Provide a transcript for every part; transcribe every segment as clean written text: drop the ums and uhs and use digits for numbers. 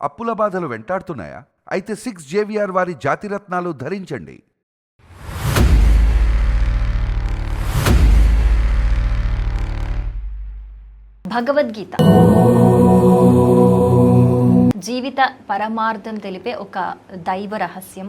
అప్పుల బాధలు వెంటాడుతున్నాయా? అయితే 6 JVR వారి జాతిరత్నాలు ధరించండి. భగవద్గీత జీవిత పరమార్థం తెలిపే ఒక దైవ రహస్యం.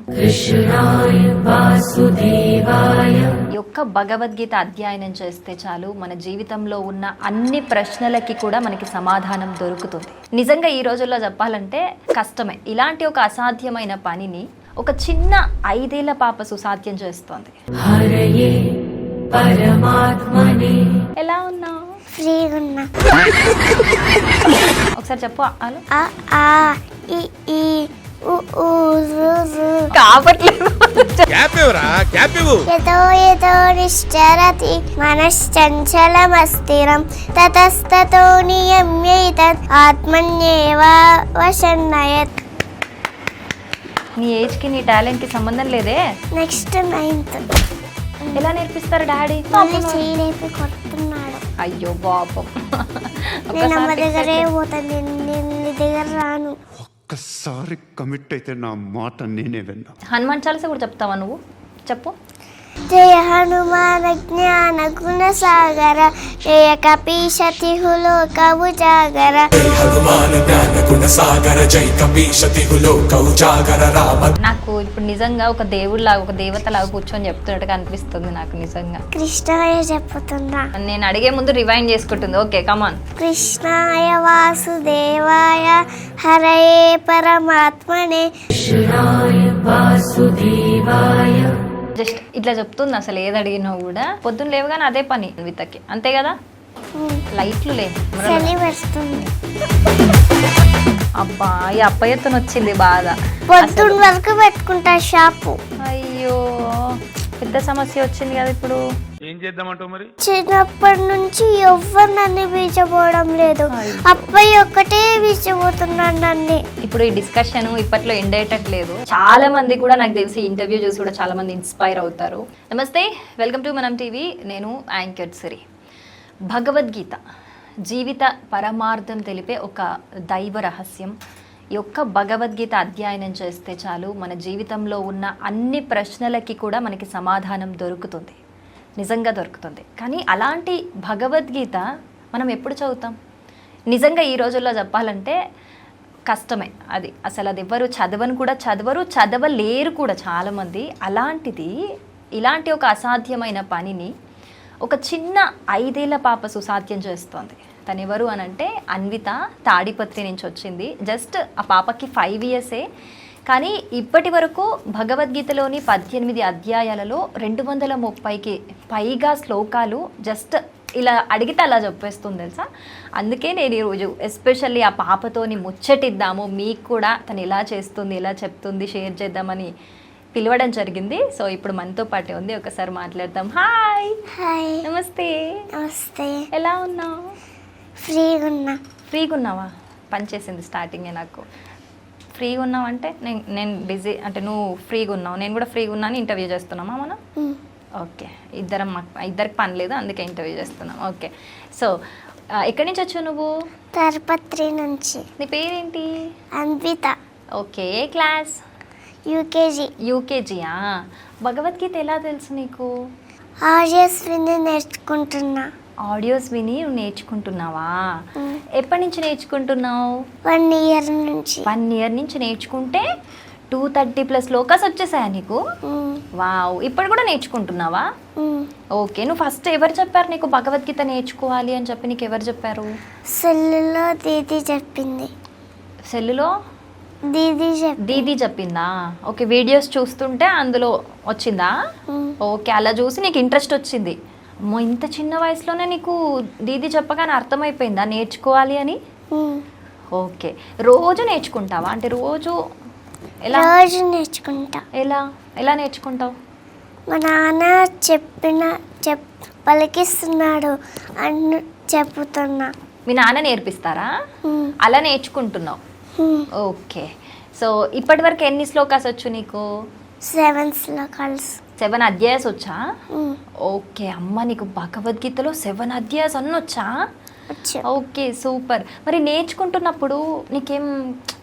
ఈ యొక్క భగవద్గీత అధ్యయనం చేస్తే చాలు మన జీవితంలో ఉన్న అన్ని ప్రశ్నలకి కూడా మనకి సమాధానం దొరుకుతుంది. నిజంగా ఈ రోజుల్లో చెప్పాలంటే కష్టమే. ఇలాంటి ఒక అసాధ్యమైన పనిని ఒక చిన్న 5 ఏళ్ల పాప సుసాధ్యం చేస్తోంది. ఎలా ఉన్నావు? ఫ్రీగా ఉన్నా. ఒకసారి చెప్పు. ఆ ఆ ఈ ఈ ఉ ఊ రు రు. కావట్లేదు. యతో యతో నిశ్చరతి మనశ్చంచలమస్థిరం తతస్తతో నియమ్యైతద్ ఆత్మన్యేవ వశన్నయత్. నీ ఏజ్ కి నీ టాలెంట్ కి సంబంధం లేదే. Next 9th. ఎలా నేర్పిస్తారు డాడీ? చేయలేపి కొడుతున్నాడు. అయ్యో పాపం. నేను అమ్మ దగ్గరే పోతాను, నేను నీ దగ్గర రాను. ఒక్కసారి కమిట్ అయితే నా మాట నేనే విన్నా. హనుమాన్ చాలీసా కూడా చెప్తావా నువ్వు? చెప్పు. జయ హనుమాన జ్ఞాన గుణ సాగర జయ కపీశతి లోక ఉజాగర. నాకు ఇప్పుడు నిజంగా ఒక దేవుడిలాగా ఒక దేవతలాగా కూర్చొని చెప్తున్నట్టుగా అనిపిస్తుంది నాకు నిజంగా. కృష్ణాయ చెప్పుతున్నా. నేను అడిగే ముందు రివైండ్ చేసుకుంటుంది. Okay come on. కృష్ణాయ వాసుదేవాయ హరయే పరమాత్మనే. జస్ట్ ఇట్లా చెప్తుంది. అసలు ఏది అడిగినా కూడా పొద్దున్న లేవగానే అదే పని వితకి, అంతే కదా? లైట్లు లే. చలి వస్తుంది. అబ్బా ఈ అప్పయ్యతో వచ్చింది బాధ. పొద్దున్న వరకు పెట్టుకుంటా షాపు. అయ్యో పెద్ద సమస్య వచ్చింది కదా ఇప్పుడు. ఏం చేద్దామంటావు మరి? చిన్నప్పటి నుంచి ఎవ్వరు నన్ను బీచపోవడం లేదు. అబ్బాయి ఒక్కటే బీచపోతున్నాడు నన్ను. ఇప్పుడు ఈ డిస్కషన్ ఇప్పట్లో ఎండ్ అయ్యేటట్లేదు. చాలా మంది కూడా నాకు తెలిసి ఇంటర్వ్యూ చూసి కూడా చాలా మంది ఇన్స్పైర్ అవుతారు. నమస్తే, వెల్కమ్ టు మనం టీవీ. నేను యాంకర్ సిరి. భగవద్గీత జీవిత పరమార్థం తెలిపే ఒక దైవ రహస్యం. ఈ యొక్క భగవద్గీత అధ్యయనం చేస్తే చాలు మన జీవితంలో ఉన్న అన్ని ప్రశ్నలకి కూడా మనకి సమాధానం దొరుకుతుంది. నిజంగా దొరుకుతుంది. కానీ అలాంటి భగవద్గీత మనం ఎప్పుడు చదువుతాం? నిజంగా ఈ రోజుల్లో చెప్పాలంటే కష్టమే. అది అసలు అది ఎవ్వరు చదవలేరు కూడా చాలామంది. అలాంటిది ఇలాంటి ఒక అసాధ్యమైన పనిని ఒక చిన్న 5 ఏళ్ల పాప సుసాధ్యం చేస్తోంది. తను ఎవరు అనంటే అన్విత, తాడిపత్రి నుంచి వచ్చింది. జస్ట్ ఆ పాపకి 5 ఇయర్సే. కానీ ఇప్పటి వరకు భగవద్గీతలోని 18 అధ్యాయాలలో 230కి పైగా శ్లోకాలు జస్ట్ ఇలా అడిగితే అలా చెప్పేస్తుంది తెలుసా. అందుకే నేను ఈరోజు ఎస్పెషల్లీ ఆ పాపతోని ముచ్చటిద్దాము, మీకు కూడా తను ఎలా చేస్తుంది, ఎలా చెప్తుంది షేర్ చేద్దామని పిలవడం జరిగింది. సో ఇప్పుడు మనతో పాటే ఉంది, ఒకసారి మాట్లాడదాం. హాయ్. హాయ్. నమస్తే. నమస్తే. ఎలా ఉన్నావు? ఫ్రీగా ఉన్నా. ఫ్రీగా ఉన్నావా? పనిచేసింది స్టార్టింగే నాకు. ఫ్రీగా ఉన్నావు అంటే నేను బిజీ అంటే నువ్వు ఫ్రీగా ఉన్నావు, నేను కూడా ఫ్రీగా ఉన్నాను. ఇంటర్వ్యూ చేస్తున్నామా మనం? ఓకే, ఇద్దరికి పని లేదు, అందుకే ఇంటర్వ్యూ చేస్తున్నాం. ఓకే, సో ఎక్కడి నుంచి వచ్చావు నువ్వు? తాడిపత్రి నుంచి. నీ పేరేంటి? అన్విత. ఓకే, ఏ క్లాస్? యూకేజీయా? భగవద్గీత ఎలా తెలుసు నీకు? ఆడియోస్ విని నేర్చుకుంటున్నా. ఆడియోస్ విని నువ్వు నేర్చుకుంటున్నావా? ఎప్పటి నుంచి నేర్చుకుంటున్నావు? 1 ఇయర్ నుంచి. 1 ఇయర్ నుంచి నేర్చుకుంటే 230+ శ్లోకాస్ వచ్చేసాయా నీకు? వావ్. ఇప్పుడు కూడా నేర్చుకుంటున్నావా? ఓకే, నువ్వు ఫస్ట్ ఎవరు చెప్పారు నీకు భగవద్గీత నేర్చుకోవాలి అని చెప్పి? నీకు ఎవరు చెప్పారు? సెల్లులో దీది చెప్పింది. సెల్లులో దీది చెప్పిందా? ఓకే, వీడియోస్ చూస్తుంటే అందులో వచ్చిందా? ఓకే, అలా చూసి నీకు ఇంట్రెస్ట్ వచ్చింది. అమ్మో, ఇంత చిన్న వయసులోనే నీకు దీది చెప్పగానే అర్థమైపోయిందా నేర్చుకోవాలి అని? ఓకే, రోజు నేర్చుకుంటావా? అంటే రోజు ఎలా? రోజు నేర్చుకుంటా. ఎలా నేర్చుకుంటావు? మా నాన్న పలికిస్తున్నాడు అని చెప్తున్నా. మీ నాన్న నేర్పిస్తారా? అలా నేర్చుకుంటున్నావు. ఓకే, సో ఇప్పటి వరకు ఎన్ని శ్లోకాస్ వచ్చు నీకు? 7 శ్లోకాలు. 7 అధ్యాయాస్ వచ్చా? ఓకే అమ్మ, నీకు భగవద్గీతలో 7 అధ్యాయాస్ అన్నీ వచ్చా? వచ్చు. Okay, super. మరి నేర్చుకుంటున్నప్పుడు నీకేం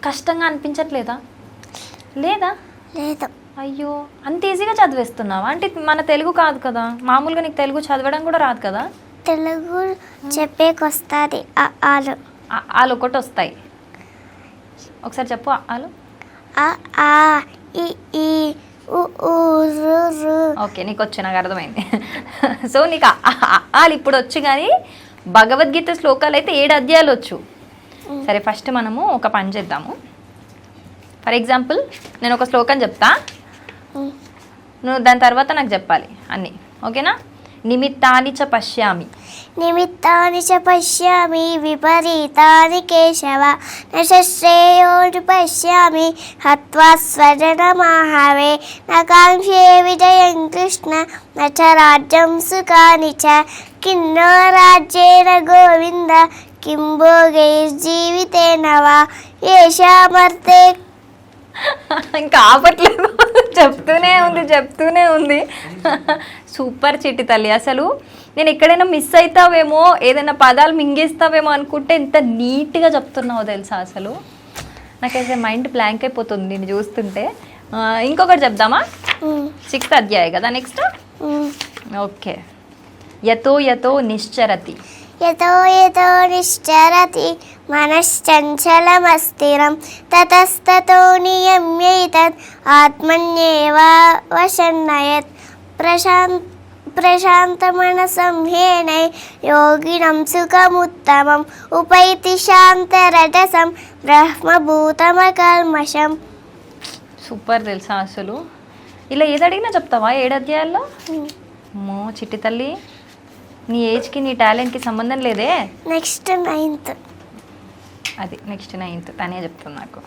కష్టంగా అనిపించట్లేదా? లేదా? లేదు. అయ్యో, అంత ఈజీగా చదివేస్తున్నావా? అంటే మన తెలుగు కాదు కదా, మామూలుగా నీకు తెలుగు చదవడం కూడా రాదు కదా? తెలుగు చెప్పేకొస్తుంది. ఆలు ఆలు ఒకటి వస్తాయి, ఒకసారి చెప్పు. ఆలు ఆ ఆ ఈ ఈ ఉ ఊ రు రు. ఓకే, నీకు వచ్చు, నాకు అర్థమైంది. సో నీకు ఆలు ఇప్పుడు వచ్చు, కానీ భగవద్గీత శ్లోకాలు అయితే 7 అధ్యాయాలు వచ్చు. సరే, ఫస్ట్ మనము ఒక పని చేద్దాము. ఫర్ ఎగ్జాంపుల్, నేను ఒక శ్లోకం చెప్తా, నువ్వు దాని తర్వాత నాకు చెప్పాలి అన్నీ. ఓకేనా? నిమిత్తాని చ పశ్యామి. నిమిత్తాని చ పశ్యామి విపరీతాని కేశవ న శ్రేయోని పశ్యామి హత్వా స్వజనమాహవే న కాంక్షే విజయం కృష్ణ న చ రాజ్యం సుఖాని చ కిన్నో రాజ్యేన గోవింద కిం భోగైర్జీవితేన వా ఏషామర్తే. ఇంకా ఆపట్లేదు, చెప్తూనే ఉంది. సూపర్ చిట్టి తల్లి. అసలు నేను ఎక్కడైనా మిస్ అవుతావేమో, ఏదైనా పదాలు మింగేస్తావేమో అనుకుంటే ఎంత నీట్గా చెప్తున్నావో తెలుసా. అసలు నాకైతే మైండ్ బ్లాంక్ అయిపోతుంది నేను చూస్తుంటే. ఇంకొకటి చెప్దామా? 6th అధ్యాయం కదా నెక్స్ట్. ఓకే. యతో యతో నిశ్చరతి. యతో యతో నిశ్చరతి మనశ్చంచలమస్థిరం తతస్తతో నియమ్యైతద్ ఆత్మన్యేవ వశన్నయత్. ప్రశాంతమనసం హేనై యోగినం సుఖముత్తమం ఉపైతి శాంతరజసం బ్రహ్మభూతమకల్మషం. సూపర్ తెలుసా. అసలు ఇలా ఏది అడిగినా చెప్తావా 7 అధ్యాయాల్లో? అమ్మో చిట్టి తల్లి, నీ ఏజ్కి నీ టాలెంట్కి సంబంధం లేదే. Next 9th. అది నెక్స్ట్ 9th తనే చెప్తుంది నాకు.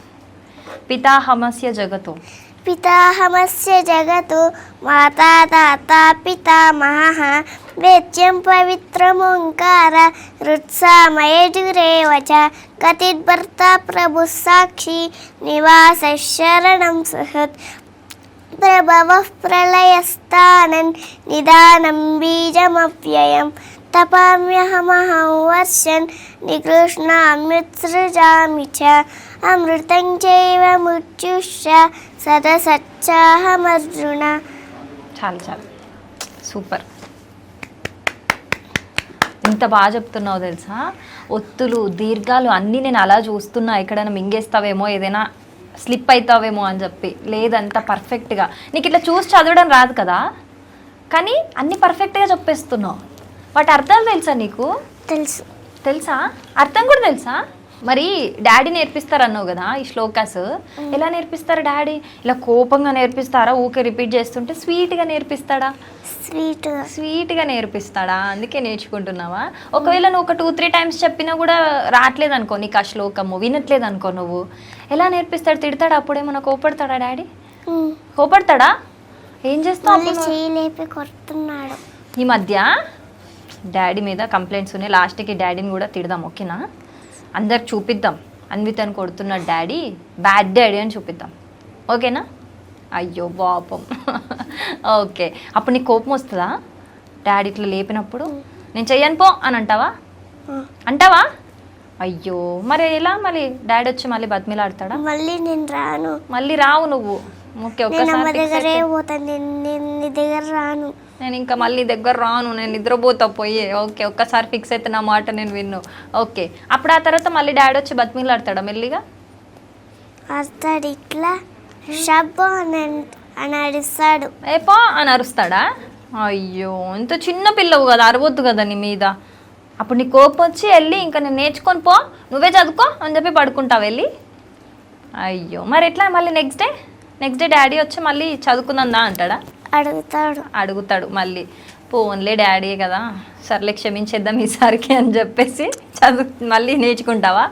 పితాహమస్య జగతు. పితాహమస్య జగతు మాతా తాతా పితామహః వేద్యం పవిత్రమోంకార హృత్సామయజురేవ చ గతిర్భర్తా ప్రభుః సాక్షి నివాసः శరణం సుహృత్ ప్రభవః ప్రళయస్థానన్ నిదానం బీజమవ్యయం తపామ్యహమహం వర్షన్ నికృష్ణామృత్సృజామి చ అమృతం చైవ మృత్యుశ్చ సదసచ్చాహమర్జున. చాలు సూపర్. ఇంత బాగా చెప్తున్నావు తెలుసా. ఒత్తులు దీర్ఘాలు అన్నీ నేను అలా చూస్తున్నా, ఎక్కడైనా మింగేస్తావేమో, ఏదైనా స్లిప్ అవుతావేమో అని చెప్పి. లేదంతా పర్ఫెక్ట్గా. నీకు ఇట్లా చూసి చదవడం రాదు కదా, కానీ అన్నీ పర్ఫెక్ట్గా చెప్పేస్తున్నావు. వాటి అర్థాలు తెలుసా నీకు? తెలుసా? అర్థం కూడా తెలుసా? మరి డాడీ నేర్పిస్తారన్నావు కదా ఈ శ్లోకాస్, ఎలా నేర్పిస్తారు డాడీ? ఇలా కోపంగా నేర్పిస్తారా? ఊకే రిపీట్ చేస్తుంటే స్వీట్గా నేర్పిస్తాడా? స్వీట్గా నేర్పిస్తాడా? అందుకే నేర్చుకుంటున్నావా? ఒకవేళ నువ్వు ఒక 2-3 టైమ్స్ చెప్పినా కూడా రావట్లేదు అనుకో, నీకు ఆ శ్లోకము వినట్లేదు అనుకో, నువ్వు ఎలా నేర్పిస్తాడు? తిడతాడా? అప్పుడేమన్నా కోపడతాడా డాడీ? కోపడతాడా? ఏం చేస్తావు? కొడుతున్నాడు. ఈ మధ్య డాడీ మీద కంప్లైంట్స్ ఉన్నాయి. లాస్ట్కి డాడీని కూడా తిడదాం, ఓకేనా? అందరికి చూపిద్దాం అన్వితని కొడుతున్నాడు డాడీ, బ్యాడ్ డాడీ అని చూపిద్దాం, ఓకేనా? అయ్యో పాపం. ఓకే, అప్పుడు నీకు కోపం వస్తుందా డాడీ ఇట్లా లేపినప్పుడు? నేను చెయ్యను పో అని అంటావా? అయ్యో, మరి ఎలా? మళ్ళీ డాడీ వచ్చి మళ్ళీ బతిమిలాడతాడా? మళ్ళీ నేను రాను. మళ్ళీ రావు నువ్వు? ఓకే, రాను. నేను ఇంకా మళ్ళీ దగ్గర రాను, నేను నిద్రపోతా పోయే. ఓకే, ఒక్కసారి ఫిక్స్ అయితే నా మాట నేను విన్ను. ఓకే, అప్పుడు ఆ తర్వాత మళ్ళీ డాడీ వచ్చి బతిమిలాడతాడా మెల్లిగా? అరుస్తాడు, ఇట్లా షబ్బో అని అరుస్తాడు. ఏపో అని అరుస్తాడా? అయ్యో, ఇంత చిన్న పిల్లవు కదా, అరవద్దు కదా నీ మీద. అప్పుడు నీ కోపం వచ్చి వెళ్ళి ఇంకా నేను నేర్చుకొని పో, నువ్వే చదువుకో అని చెప్పి పడుకుంటావు వెళ్ళి. అయ్యో, మరి ఎట్లా? మళ్ళీ నెక్స్ట్ డే డాడీ వచ్చి మళ్ళీ చదువుకుందా అంటాడా? అడుగుతాడు మళ్ళీ. పోన్లే డాడీ కదా, సర్లే క్షమించేద్దాం ఈసారికి అని చెప్పేసి మళ్ళీ నేర్చుకుంటావా?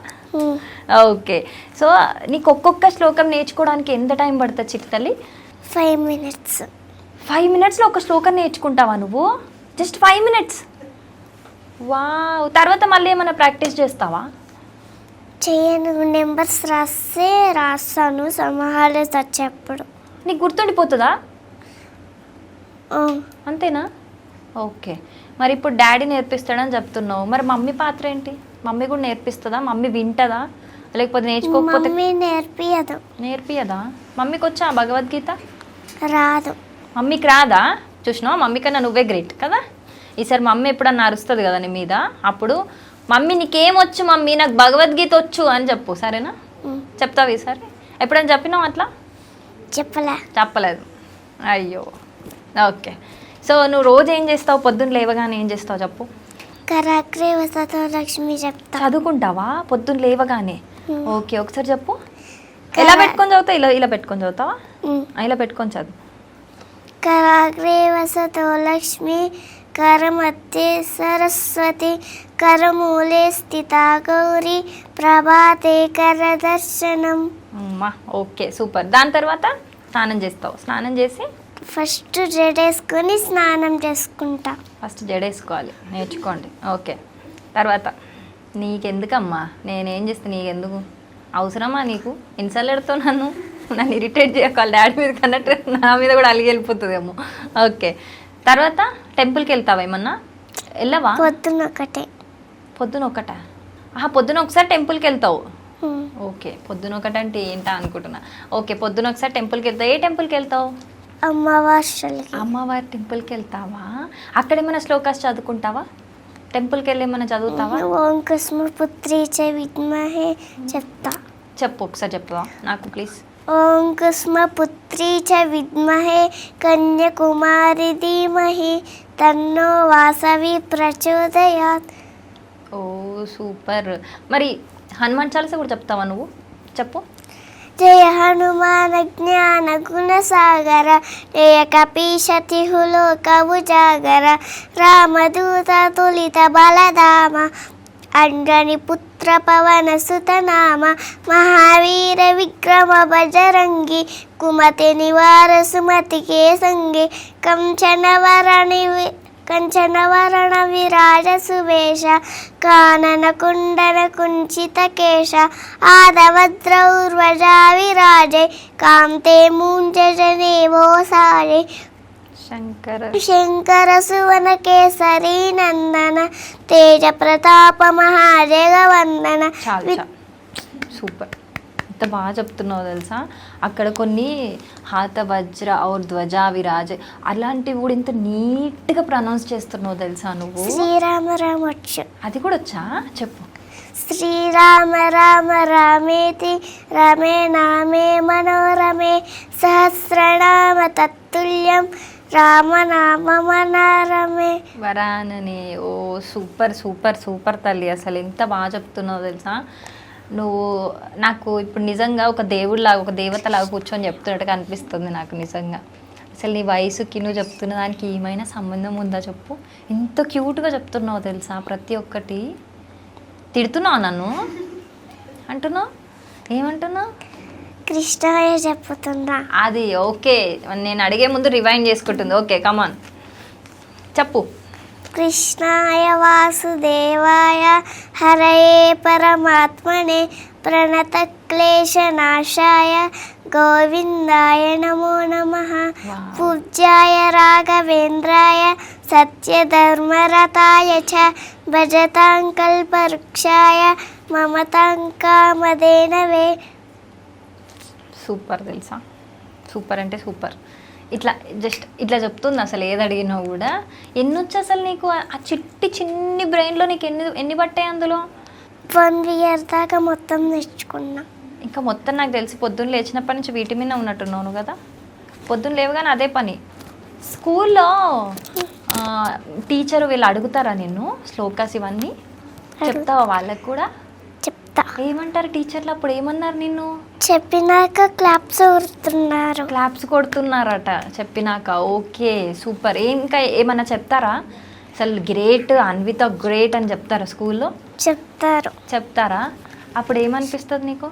ఓకే, సో నీకు ఒక్కొక్క శ్లోకం నేర్చుకోవడానికి ఎంత టైం పడుతుంది చిట్టి తల్లి? 5 minutes. 5 minutesలో ఒక శ్లోకం నేర్చుకుంటావా నువ్వు? Just 5 minutes? వావ్. తర్వాత మళ్ళీ ఏమైనా ప్రాక్టీస్ చేస్తావా? చేయను. నెంబర్స్ రాస్తాను సమాహాలు వచ్చేప్పుడు. నీకు గుర్తుండిపోతుందా? అంతేనా? ఓకే, మరి ఇప్పుడు డాడీ నేర్పిస్తాడని చెప్తున్నావు, మరి మమ్మీ పాత్ర ఏంటి? మమ్మీ కూడా నేర్పిస్తుందా? మమ్మీ వింటదా? లేకపోతే నేర్చుకోకపోతే మమ్మీ నేర్పియదు. నేర్పియదా? మమ్మీకి వచ్చా భగవద్గీత? రాదు. మమ్మీకి రాదా? చూసినావా, మమ్మీ కన్నా నువ్వే గ్రేట్ కదా. ఈసారి మమ్మీ ఎప్పుడన్నా అరుస్తుంది కదా నీ మీద, అప్పుడు మమ్మీ నీకేమొచ్చు మమ్మీ, నాకు భగవద్గీత వచ్చు అని చెప్పు, సరేనా? చెప్తావు ఈసారి? ఎప్పుడైనా చెప్పినావు అట్లా? చెప్పలేదు. అయ్యో, ఓకే. సో నువ్వు రోజు ఏం చేస్తావు? పొద్దున్న లేవగానే ఏం చేస్తావు చెప్పు? కరాగ్రే వసతో లక్ష్మి చెప్తా. చదువుకుంటావా పొద్దున్న లేవగానే? ఓకే, ఒకసారి చెప్పు. ఎలా పెట్టుకొని చదువుతావు? ఇలా పెట్టుకొని చదువుతావా? ఇలా పెట్టుకొని చదువు. కరాగ్రే వసతో లక్ష్మి కరమధ్యే సరస్వతి కరమూలే స్థితా గౌరీ ప్రభాతే కరదర్శనం. అమ్మా, ఓకే, సూపర్. దాని తర్వాత స్నానం చేస్తావు. స్నానం చేసి ఫస్ట్ జడేసుకొని స్నానం చేసుకుంటా. ఫస్ట్ జడేసుకోవాలి, నేర్చుకోండి. ఓకే, తర్వాత నీకెందుకమ్మా నేనేం చేస్తే నీకెందుకు? అవసరమా నీకు? ఇన్సల్ట్ పెడతావు నన్ను ఇరిటేట్ చేయకాలి. డాడీ మీద కన్నట్టు నా మీద కూడా అలిగి వెళ్ళిపోతుందేమో. ఓకే, తర్వాత టెంపుల్కి వెళ్తావా? ఏమన్నా వెళ్ళవా? పొద్దున ఒకటా? పొద్దున ఒకసారి టెంపుల్కి వెళ్తావు. ఓకే, పొద్దున ఒకటంటే ఏంటా అనుకుంటున్నా. ఓకే, పొద్దున ఒకసారి టెంపుల్కి వెళ్తావు. ఏ టెంపుల్కి వెళ్తావు? అమ్మవారి టెంపుల్కి వెళ్తావా? అక్కడ ఏమైనా శ్లోకాస్ చదువుకుంటావా? టెంపుల్కి వెళ్ళి ఏమైనా చదువుతావా? ఓం కుస్మపుత్రీ చ విద్మహే చెప్తా. చెప్పు, ఒకసారి చెప్పవా నాకు ప్లీజ్? ఓం కుస్మపుత్రీ చ విద్మహే కన్యాకుమారి ధీమహి తన్నో వాసవి ప్రచోదయాత్. ఓ సూపర్. మరి హనుమాన్ చాలీసా కూడా చెప్తావా నువ్వు? చెప్పు. జయ హనుమాన జ్ఞాన గుణ సాగర జయ కపీశతిహులోక ఉజాగర రామదూత తులిత బలధామ అంజని పుత్ర పవన సుతనామ మహావీర విక్రమ బజరంగి కుమతి నివార సుమతి కేసంగి కంచనవరణ విరాజ సువేష కానన కుండన కుంచిత కేశ ఆదవద్రౌర్వజా విరాజే కాంతే మూంజనేవో సారే శంకర సువన కేసరి నందన తేజ ప్రతాప మహాజగవందన. సూపర్, ఎంత బాగా చెప్తున్నావు తెలుసా. అక్కడ కొన్ని హాత వజ్ర ఔర్ ధ్వజా విరాజ్ అలాంటివి కూడా ఇంత నీట్గా ప్రొనౌన్స్ చేస్తున్నావు తెలుసా నువ్వు. శ్రీరామ రామొచ్చు, అది కూడా వచ్చా? చెప్పు. శ్రీరామ రామ రామేతి రమే నామే మనోరమే సహస్రనామ తత్తుల్యం రామనామ మనరమే వరాననే. ఓ సూపర్ సూపర్ సూపర్ తల్లి, అసలు ఎంత బాగా చెప్తున్నావు తెలుసా నువ్వు. నాకు ఇప్పుడు నిజంగా ఒక దేవుడిలాగా ఒక దేవతలాగా కూర్చొని చెప్తున్నట్టుగా అనిపిస్తుంది నాకు నిజంగా. అసలు నీ వయసుకి నువ్వు చెప్తున్న దానికి ఏమైనా సంబంధం ఉందా చెప్పు? ఎంత క్యూట్గా చెప్తున్నావు తెలుసా ప్రతి ఒక్కటి. తిడుతున్నావు నన్ను అంటున్నావు? ఏమంటున్నావు? కృష్ణయ్య చెప్పుతున్నా. అది ఓకే, నేను అడిగే ముందు రివైండ్ చేసుకుంటుంది. ఓకే, కమాన్ చెప్పు. కృష్ణాయ వాసుదేవాయ హరయే పరమాత్మనే ప్రణత క్లేశనాశాయ గోవిందాయ నమో నమః పూజ్యాయ రాఘవేంద్రాయ సత్యధర్మరతాయ చ భజతాం కల్పవృక్షాయ మమతాం కామధేనవే. సూపర్ తెలుసా, సూపర్ అంటే సూపర్. ఇట్లా చెప్తుంది అసలు ఏది అడిగినా కూడా. ఎన్ని వచ్చి అసలు నీకు ఆ చిన్ని బ్రెయిన్లో నీకు ఎన్ని పట్టాయి అందులో? 1 year దాకా మొత్తం నేర్చుకున్నా. ఇంకా మొత్తం నాకు తెలిసి పొద్దున్న లేచినప్పటి నుంచి వీటి మీద ఉన్నట్టున్నాను కదా. పొద్దున్న లేవగానే అదే పని. స్కూల్లో టీచర్ వీళ్ళు అడుగుతారా నిన్ను శ్లోకాస్ ఇవన్నీ? చెప్తావా వాళ్ళకు కూడా? చెప్తా. ఏమంటారు టీచర్లు అప్పుడు? ఏమన్నారు నిన్ను? చెప్పినాక క్లాప్స్ కొడుతున్నారట చెప్పినాక. Okay super. ఇంకా ఏమన్నా చెప్తారా? అసలు గ్రేట్ అన్విత గ్రేట్ అని చెప్తారా స్కూల్లో? చెప్తారా? అప్పుడు ఏమనిపిస్తుంది నీకు?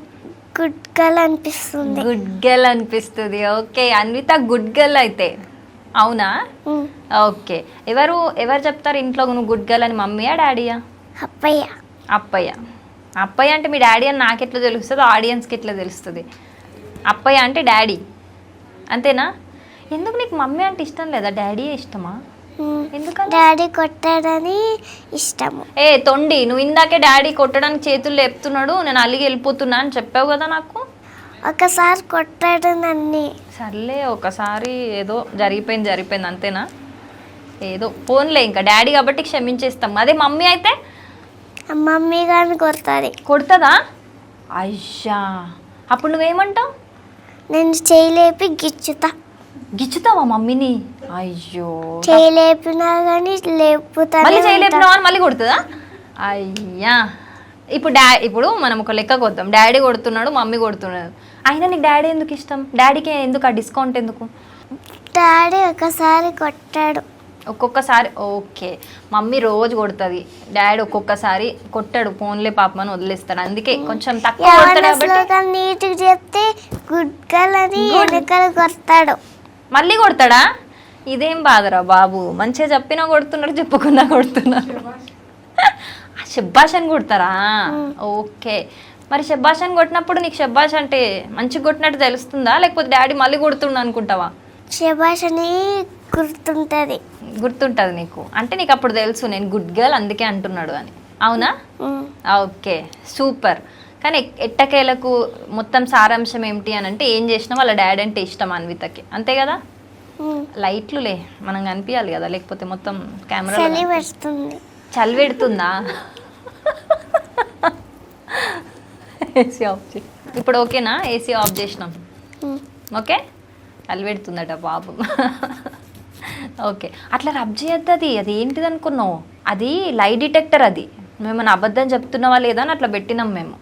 గుడ్ గర్ల్ అనిపిస్తుంది. గుడ్ గర్ల్ అనిపిస్తుంది. ఓకే, అన్విత గుడ్ గర్ల్ అయితే. అవునా? ఓకే. ఎవరు చెప్తారు ఇంట్లో నువ్వు గుడ్ గర్ల్ అని? మమ్మీయా డాడీయా? అప్పయ్య అంటే మీ డాడీ అని నాకు ఎట్లా తెలుస్తుంది, ఆడియన్స్కి ఎట్లా తెలుస్తుంది? అప్పయ్య అంటే డాడీ అంతేనా? ఎందుకు నీకు మమ్మీ అంటే ఇష్టం లేదా, డాడీ ఇష్టమా? ఎందుకని? డాడీ కొట్టాడని ఇష్టము. ఏ తొండి, నువ్వు ఇందాకే డాడీ కొట్టడానికి చేతులు లేపుతున్నాడు, నేను అలిగి వెళ్ళిపోతున్నా అని చెప్పావు కదా నాకు. ఒకసారి కొట్టాడు నన్ను. సర్లే, ఒకసారి ఏదో జరిగిపోయింది అంతేనా? ఏదో పోన్లే, ఇంకా డాడీ కాబట్టి క్షమించేస్తాం. అదే మమ్మీ అయితే మమ్మీ గారిని కొడుతుంది. కొడుతుందా? అయ్యా, అప్పుడు నువ్వేమంటావు? నేను చేయలేపి గిచ్చుతావా మమ్మీని? అయ్యో, చేయలేపినా కానీ లేపుతాను. మళ్ళీ చేయలేపినావా అని మళ్ళీ కొడుతుందా? అయ్యా, ఇప్పుడు మనం ఒక లెక్క కొద్దాం. డాడీ కొడుతున్నాడు, మమ్మీ కొడుతున్నాడు, అయినా నీకు డాడీ ఎందుకు ఇష్టం? డాడీకి ఎందుకు ఆ డిస్కౌంట్ ఎందుకు? డాడీ ఒకసారి కొట్టాడు. ఒక్కొక్కసారి ఓకే, మమ్మీ రోజు కొడుతుంది, డాడీ ఒక్కొక్కసారి కొట్టాడు, ఫోన్లే పాపమని వదిలేస్తాడు, అందుకే కొంచెం తక్కువ కొడతాడు కాబట్టి. నీట్గా చెప్తే గుడ్ గర్ల్ అని వెనకాల కొడతాడు. మళ్ళీ కొడతాడా? ఇదేం బాధరా బాబు, మంచిగా చెప్పినా కొడుతున్నారు, చెప్పకుండా కొడుతున్నారు. శబ్బాష్ అని కొడతారా? ఓకే, మరి శబ్బాష్ అని కొట్టినప్పుడు నీకు శబ్బాష్ అంటే మంచిగా కొట్టినట్టు తెలుస్తుందా, లేకపోతే డాడీ మళ్ళీ కొడుతుండ అనుకుంటావా? శబాష్ అని గుర్తుంటుంది నీకు, అంటే నీకు అప్పుడు తెలుసు నేను గుడ్ గర్ల్ అందుకే అంటున్నాడు అని, అవునా? Okay, super. కానీ ఎట్టకేలకు మొత్తం సారాంశం ఏమిటి అని అంటే, ఏం చేసినా వాళ్ళ డాడీ అంటే ఇష్టం అన్వితకి, అంతే కదా? లైట్లులే, మనం కనిపించాలి కదా, లేకపోతే మొత్తం కెమెరా చలి పెడుతుందా? ఏసీ ఆఫ్ చేయి. ఇప్పుడు ఓకేనా? ఏసీ ఆఫ్ చేసినాం. ఓకే, చలి పెడుతుందట పాపం. ఓకే, అట్లా రబ్ చేయొద్దు. అది ఏంటిది అనుకున్నావు? అది లై డిటెక్టర్. అది మేమన్నా అబద్ధం చెప్తున్నావా లేదా అని అట్లా పెట్టినాం మేము,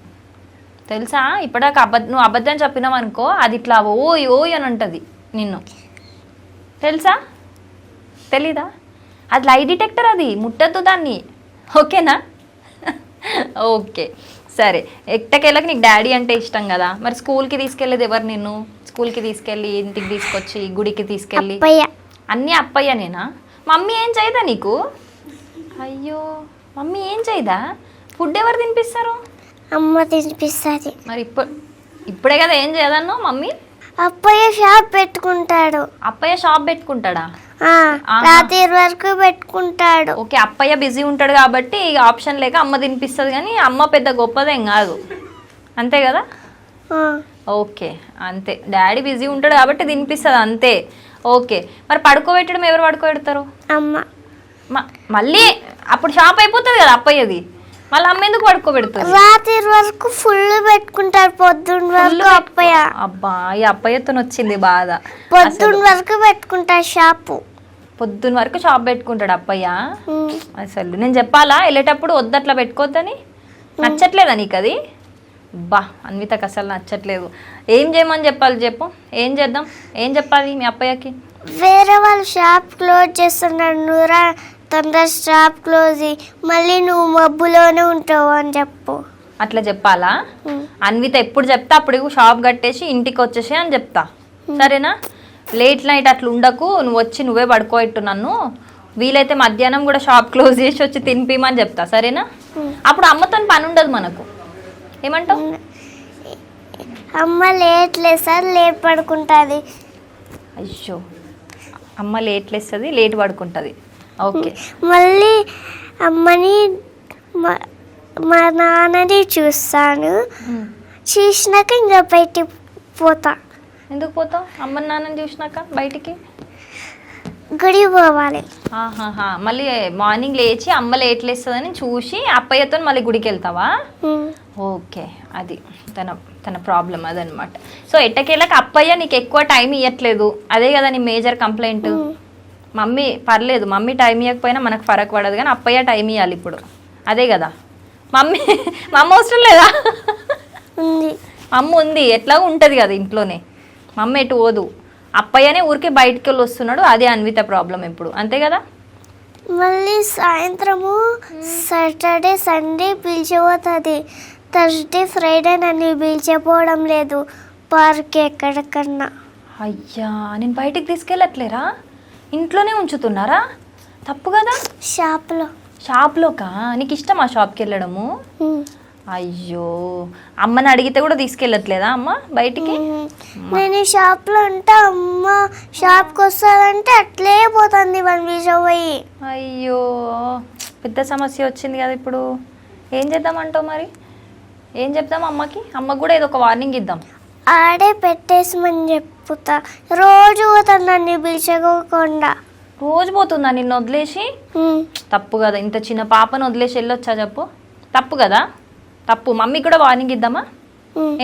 తెలుసా? ఇప్పటిదాకా నువ్వు అబద్ధం చెప్పినావు అనుకో, అది ఇట్లా ఓయ్ ఓయ్ అని అంటుంది నిన్ను, తెలుసా? తెలీదా? అది లై డిటెక్టర్, అది ముట్టద్దు దాన్ని, ఓకేనా? ఓకే, సరే. ఎట్టకేళ్ళకి నీకు డాడీ అంటే ఇష్టం కదా, మరి స్కూల్కి తీసుకెళ్ళేది ఎవరు నిన్ను? స్కూల్కి తీసుకెళ్ళి, ఇంటికి తీసుకొచ్చి, గుడికి తీసుకెళ్ళి అన్నీ అప్పయ్యనేనా? మమ్మీ ఏం చేయదా నీకు? అయ్యో, మమ్మీ ఏం చేయదా? ఫుడ్ ఎవరు తినిపిస్తారు? అమ్మ తినిపిస్తుంది. మరి ఇప్పుడే కదా ఏం చేయదన్నో మమ్మీ? అప్పయ్య షాప్ పెట్టుకుంటాడు. అప్పయ్య షాప్ పెట్టుకుంటాడా? రాత్రి వరకు పెట్టుకుంటాడు. ఓకే, అప్పయ్య బిజీ ఉంటాడు కాబట్టి ఆప్షన్ లేక అమ్మ తినిపిస్తుంది, కానీ అమ్మ పెద్ద గొప్పదేం కాదు, అంతే కదా? ఓకే, అంతే. డాడీ బిజీ ఉంటాడు కాబట్టి తినిపిస్తుంది, అంతే. ఓకే, మరి పడుకోబెట్టడం ఎవరు పడుకోబెడతారు? అమ్మ. మళ్ళీ అప్పుడు షాప్ అయిపోతుంది కదా అప్పయ్యది, మళ్ళీ అమ్మ ఎందుకు పడుకోబెడతారు? రాత్రి వరకు ఫుల్ పెట్టుకుంటారు, పొద్దున్న వరకు అప్పయ్య. అబ్బా, ఈ అప్పయ్యతో వచ్చింది బాధ. పొద్దున్న వరకు పెట్టుకుంటారు షాపు, పొద్దున్న వరకు షాప్ పెట్టుకుంటాడు అప్పయ్య. అసలు నేను చెప్పాలా వెళ్ళేటప్పుడు వద్దట్లా పెట్టుకోవద్దని? నచ్చట్లేదా నీకు అది? బా, అన్వితకు అసలు నచ్చట్లేదు. ఏం చేయమని చెప్పాలి చెప్పు, ఏం చేద్దాం, ఏం చెప్పాలి మీ అప్పయ్యకి? వేరే వాళ్ళు షాప్ క్లోజ్ చేస్తున్నారు, నువ్వురా తొందర షాప్ క్లోజ్, మళ్ళీ నువ్వు మబ్బులోనే ఉంటావు అని చెప్పు. అట్లా చెప్పాలా? అన్విత ఎప్పుడు చెప్తా అప్పుడు షాప్ కట్టేసి ఇంటికి వచ్చేసి అని చెప్తా, సరేనా? లేట్ నైట్ అట్లా ఉండకు, నువ్వు వచ్చి నువ్వే పడుకోబెట్టు నన్ను, వీలైతే మధ్యాహ్నం కూడా షాప్ క్లోజ్ చేసి వచ్చి తినిపిమని చెప్తా, సరేనా? అప్పుడు అమ్మతో పని ఉండదు మనకు, ఏమంటావు? అమ్మ లేట్ లేస్తారు, లేట్ పడుకుంటుంది. అయ్యో, అమ్మ లేట్ లేస్తుంది, లేట్ పడుకుంటుంది. ఓకే, మళ్ళీ అమ్మని మా నాన్నని చూస్తాను, చూసినాక ఇంకా బయటికి పోతా. ఎందుకు పోతావు అమ్మ నాన్నని చూసినాక బయటికి? గుడి పోవాలి. మళ్ళీ మార్నింగ్ లేచి అమ్మ లేట్ లేస్తుందని చూసి అప్పయ్యతో మళ్ళీ గుడికి వెళ్తావా? ఓకే, అది తన ప్రాబ్లం అదనమాట. సో ఎట్టకేళ్ళకి అప్పయ్య నీకు ఎక్కువ టైం ఇవ్వట్లేదు, అదే కదా నీ మేజర్ కంప్లైంట్. మమ్మీ పర్లేదు, మమ్మీ టైం ఇవ్వకపోయినా మనకు ఫరక్ పడదు, కానీ అప్పయ్య టైం ఇవ్వాలి ఇప్పుడు, అదే కదా? మమ్మీ అవసరం లేదా? అమ్మ ఉంది, ఎట్లా ఉంటుంది కదా ఇంట్లోనే, మమ్మీ ఎటు పోదు, అప్పయ్యనే ఊరికే బయటికి వెళ్ళి వస్తున్నాడు, అదే అన్విత ప్రాబ్లం ఇప్పుడు, అంతే కదా? మళ్ళీ సాయంత్రము సాటర్డే సండే పిలిచిపోతుంది, థర్స్డే ఫ్రైడే నన్ను పిలిచిపోవడం లేదు పార్క్ ఎక్కడికన్నా. అయ్యా, నేను బయటికి తీసుకెళ్ళట్లేరా? ఇంట్లోనే ఉంచుతున్నారా? తప్పు కదా. షాప్లోకా? నీకు ఇష్టమా షాప్కి వెళ్ళడము? అయ్యో, అమ్మని అడిగితే కూడా తీసుకెళ్ళట్లేదా అమ్మ బయటికి? నేను ఈ షాప్లో ఉంటే అమ్మ షాప్కి వస్తుందంటే అట్లే పోతుంది మన పోయి. అయ్యో, పెద్ద సమస్య వచ్చింది కదా ఇప్పుడు. ఏం చేద్దామంటావు మరి? ఏం చెప్దాం అమ్మకి? అమ్మకి కూడా ఏదో ఒక వార్నింగ్ ఇద్దాం. ఆడే పెట్టేసమని చెప్పుతా. రోజు పోతాను నన్ను పిలిచకోకుండా. రోజు పోతుందా నిన్ను వదిలేసి? తప్పు కదా, ఇంత చిన్న పాపను వదిలేసి వెళ్ళొచ్చా చెప్పు? తప్పు కదా, తప్పు. మమ్మీకి కూడా వార్నింగ్ ఇద్దామా?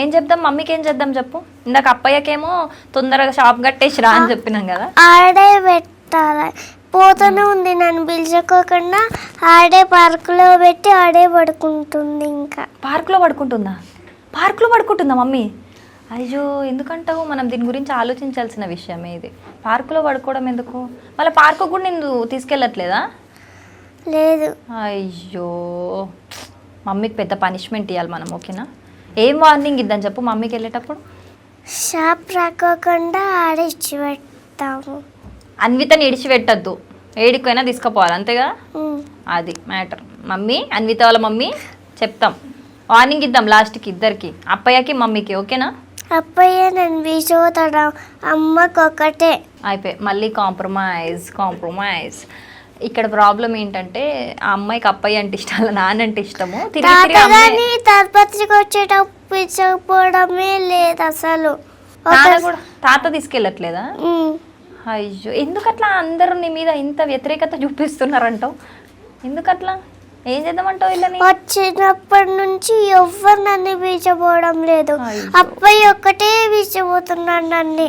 ఏం చెప్దాం మమ్మీకి? ఏం చేద్దాం చెప్పు? ఇందాక అప్పయ్యకేమో తొందరగా షాప్ కట్టేసి రా అని చెప్పినాం కదా. ఆడే పెట్టాలి. పోతూనే ఉంది నన్ను పిలుచుకోకుండా. ఆడే పార్కులో పెట్టి ఆడే పడుకుంటుంది. ఇంకా పార్కులో పడుకుంటుందా? పార్కులో పడుకుంటుందా మమ్మీ? అయ్యో, ఎందుకంటావు? మనం దీని గురించి ఆలోచించాల్సిన విషయమే ఇది. పార్కులో పడుకోవడం ఎందుకు? మళ్ళీ పార్కు కూడా నిన్ను తీసుకెళ్ళట్లేదా? లేదు. అయ్యో, మమ్మీకి పెద్ద పనిష్మెంట్ ఇవ్వాలి మనం, ఓకేనా? ఏం వార్నింగ్ ఇద్దాం చెప్పు మమ్మీకి వెళ్ళేటప్పుడు? షాప్ రాకోకుండా ఆడే ఇచ్చి పెడతాము. అన్వితని ఇడిచిపెట్టద్దు, ఏడికైనా తీసుకుపోవాలి, అంతేగా? అది మ్యాటర్. మమ్మీ, అన్విత వాళ్ళ మమ్మీ చెప్తాం, వార్నింగ్ ఇద్దాం లాస్ట్కి ఇద్దరికి, అప్పయ్యకి మమ్మీకి, ఓకేనా? అప్పయ్య నన్ను పిలిచిపోతాడు. అమ్మకు ఒకటే. అయిపోయి మళ్ళీ కాంప్రమైజ్. ఇక్కడ ప్రాబ్లం ఏంటంటే ఆ అమ్మాయికి అప్పయ్య అంటే ఇష్టం, అలా నాన్న అంటే ఇష్టము. తాతగాని తరపతికి వచ్చేటప్పుడు పిలిచకపోవడమే లేదు అసలు. తాత తీసుకెళ్ళట్లేదా? అయ్యో, ఎందుకట్లా అందరూ నీ మీద ఇంత వ్యతిరేకత చూపిస్తున్నారంటావు? ఎందుకట్లా? ఏం చేద్దామంటావు వీళ్ళని? వచ్చినప్పటి నుంచి ఎవ్వరు నన్ను పిలిచపోవడం లేదు. అబ్బాయి ఒక్కటే పిలిచిపోతున్నాడు నన్ను.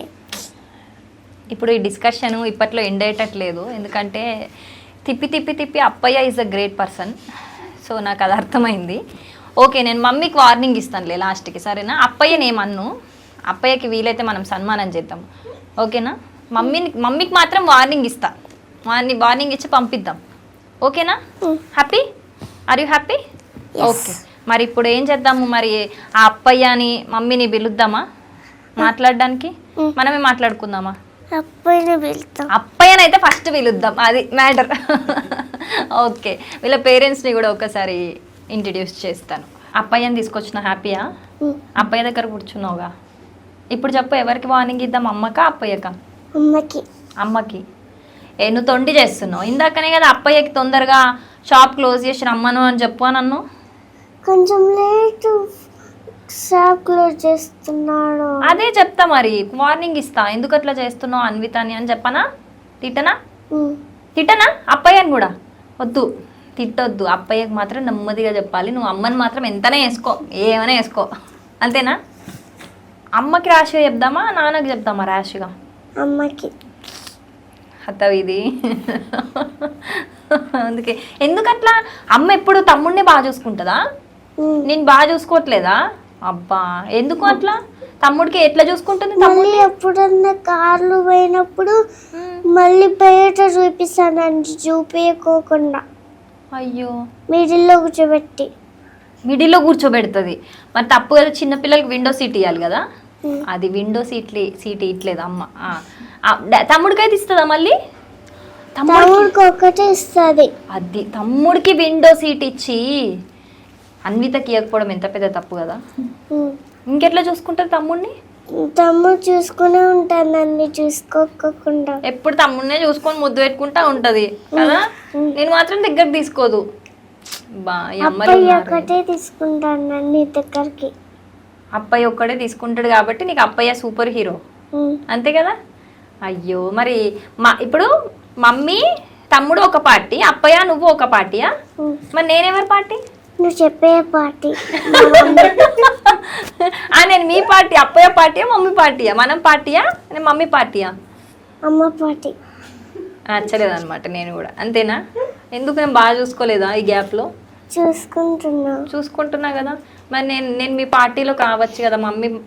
ఇప్పుడు ఈ డిస్కషన్ ఇప్పట్లో ఎండ్ అయ్యేటట్లేదు, ఎందుకంటే తిప్పి Appayya is a great person. So నాకు అది అర్థమైంది. ఓకే, నేను మమ్మీకి వార్నింగ్ ఇస్తానులే లాస్ట్కి, సరేనా? అప్పయ్యని ఏమన్ను, అప్పయ్యకి వీలైతే మనం సన్మానం చేద్దాం, ఓకేనా? మమ్మీకి మాత్రం వార్నింగ్ ఇస్తా, వార్నింగ్ ఇచ్చి పంపిద్దాం, ఓకేనా? Happy? Are you happy? Okay, మరి ఇప్పుడు ఏం చేద్దాము? మరి ఆ అప్పయ్యని మమ్మీని పిలుద్దామా మాట్లాడడానికి? మనమే మాట్లాడుకుందామా? అప్పయ్యనైతే ఫస్ట్ పిలుద్దాం, అది మ్యాటర్. ఓకే, వీళ్ళ పేరెంట్స్ని కూడా ఒకసారి ఇంట్రడ్యూస్ చేస్తాను. అప్పయ్యని తీసుకొచ్చిన, హ్యాపీయా? అప్పయ్య దగ్గర కూర్చున్నావుగా, ఇప్పుడు చెప్పు ఎవరికి వార్నింగ్ ఇద్దాం, అమ్మకా అప్పయ్యకా? అమ్మకి. నువ్వు తొండి చేస్తున్నావు, ఇందాకనే కదా అప్పయ్యకి తొందరగా షాప్ క్లోజ్ చేసి రమ్మను అని చెప్పు నన్ను. కొంచెం లేట్ షాప్ క్లోజ్ చేస్తున్నాడు. అదే చెప్తా, మరి వార్నింగ్ ఇస్తా, ఎందుకు అట్లా చేస్తున్నావు అన్వితాని అని చెప్పనా? తిట్టనా అప్పయ్యని కూడా? వద్దు, తిట్టొద్దు. అప్పయ్యకి మాత్రం నెమ్మదిగా చెప్పాలి. నువ్వు అమ్మని మాత్రం ఎంతనే వేసుకో, ఏమైనా వేసుకో, అంతేనా? అమ్మకి ర్యాష్గా చెప్దామా, నాన్నకి చెప్దామా ర్యాష్గా? అమ్మకి. ఇది అందుకే. ఎందుకట్లా? అమ్మ ఎప్పుడు తమ్ముడిని బాగా చూసుకుంటుందా? నేను బాగా చూసుకోవట్లేదా? అబ్బా, ఎందుకు అట్లా? తమ్ముడికి ఎట్లా చూసుకుంటుంది? తమ్ముడు ఎప్పుడన్నా కార్లు పోయినప్పుడు మళ్ళీ బయట చూపిస్తానండి, చూపించకోకుండా. అయ్యో, మిడిల్లో కూర్చోబెడుతుంది. మరి తప్పు కదా, చిన్నపిల్లలకి విండో సీట్ ఇవ్వాలి కదా. అది విండో సీట్ ఇట్లేదు అమ్మ. తమ్ముడికైతే ఇస్తుందా మళ్ళీ? తమ్ముడికి ఒకటే ఇస్తుంది. అది తమ్ముడికి విండో సీట్ ఇచ్చి అన్వితకి ఇవ్వకపోవడం ఎంత పెద్ద తప్పు కదా. ఇంకెట్లా చూసుకుంటుంది తమ్ముడిని? తమ్ముడు చూసుకునే ఉంటాను, నన్ను చూసుకోకుండా. ఎప్పుడు తమ్ముడినే చూసుకొని ముద్దు పెట్టుకుంటా ఉంటది కదా. నేను మాత్రం దగ్గర తీసుకోదు. ఒక్కటే తీసుకుంటాను నన్ను దగ్గరికి. అప్పయ్య ఒక్కడే తీసుకుంటాడు కాబట్టి నీకు అప్పయ్య సూపర్ హీరో, అంతే కదా. అయ్యో, మరి ఇప్పుడు మమ్మీ తమ్ముడు ఒక పార్టీ, అప్పయ్య నువ్వు ఒక పార్టీయా? మరి నేనెవరి పార్టీ? నువ్వు చెప్పే పార్టీ. నేను మీ పార్టీ, అప్పయ్య పార్టీయా మమ్మీ పార్టీయా? మనం పార్టీయా మమ్మీ పార్టీయా? అమ్మ పార్టీ. నచ్చలేదు అనమాట నేను కూడా, అంతేనా? ఎందుకు నేను బాగా చూసుకోలేదా ఈ గ్యాప్లో? చూసుకుంటున్నా కదా. మరి నేను మీ పార్టీలో కావచ్చు కదా,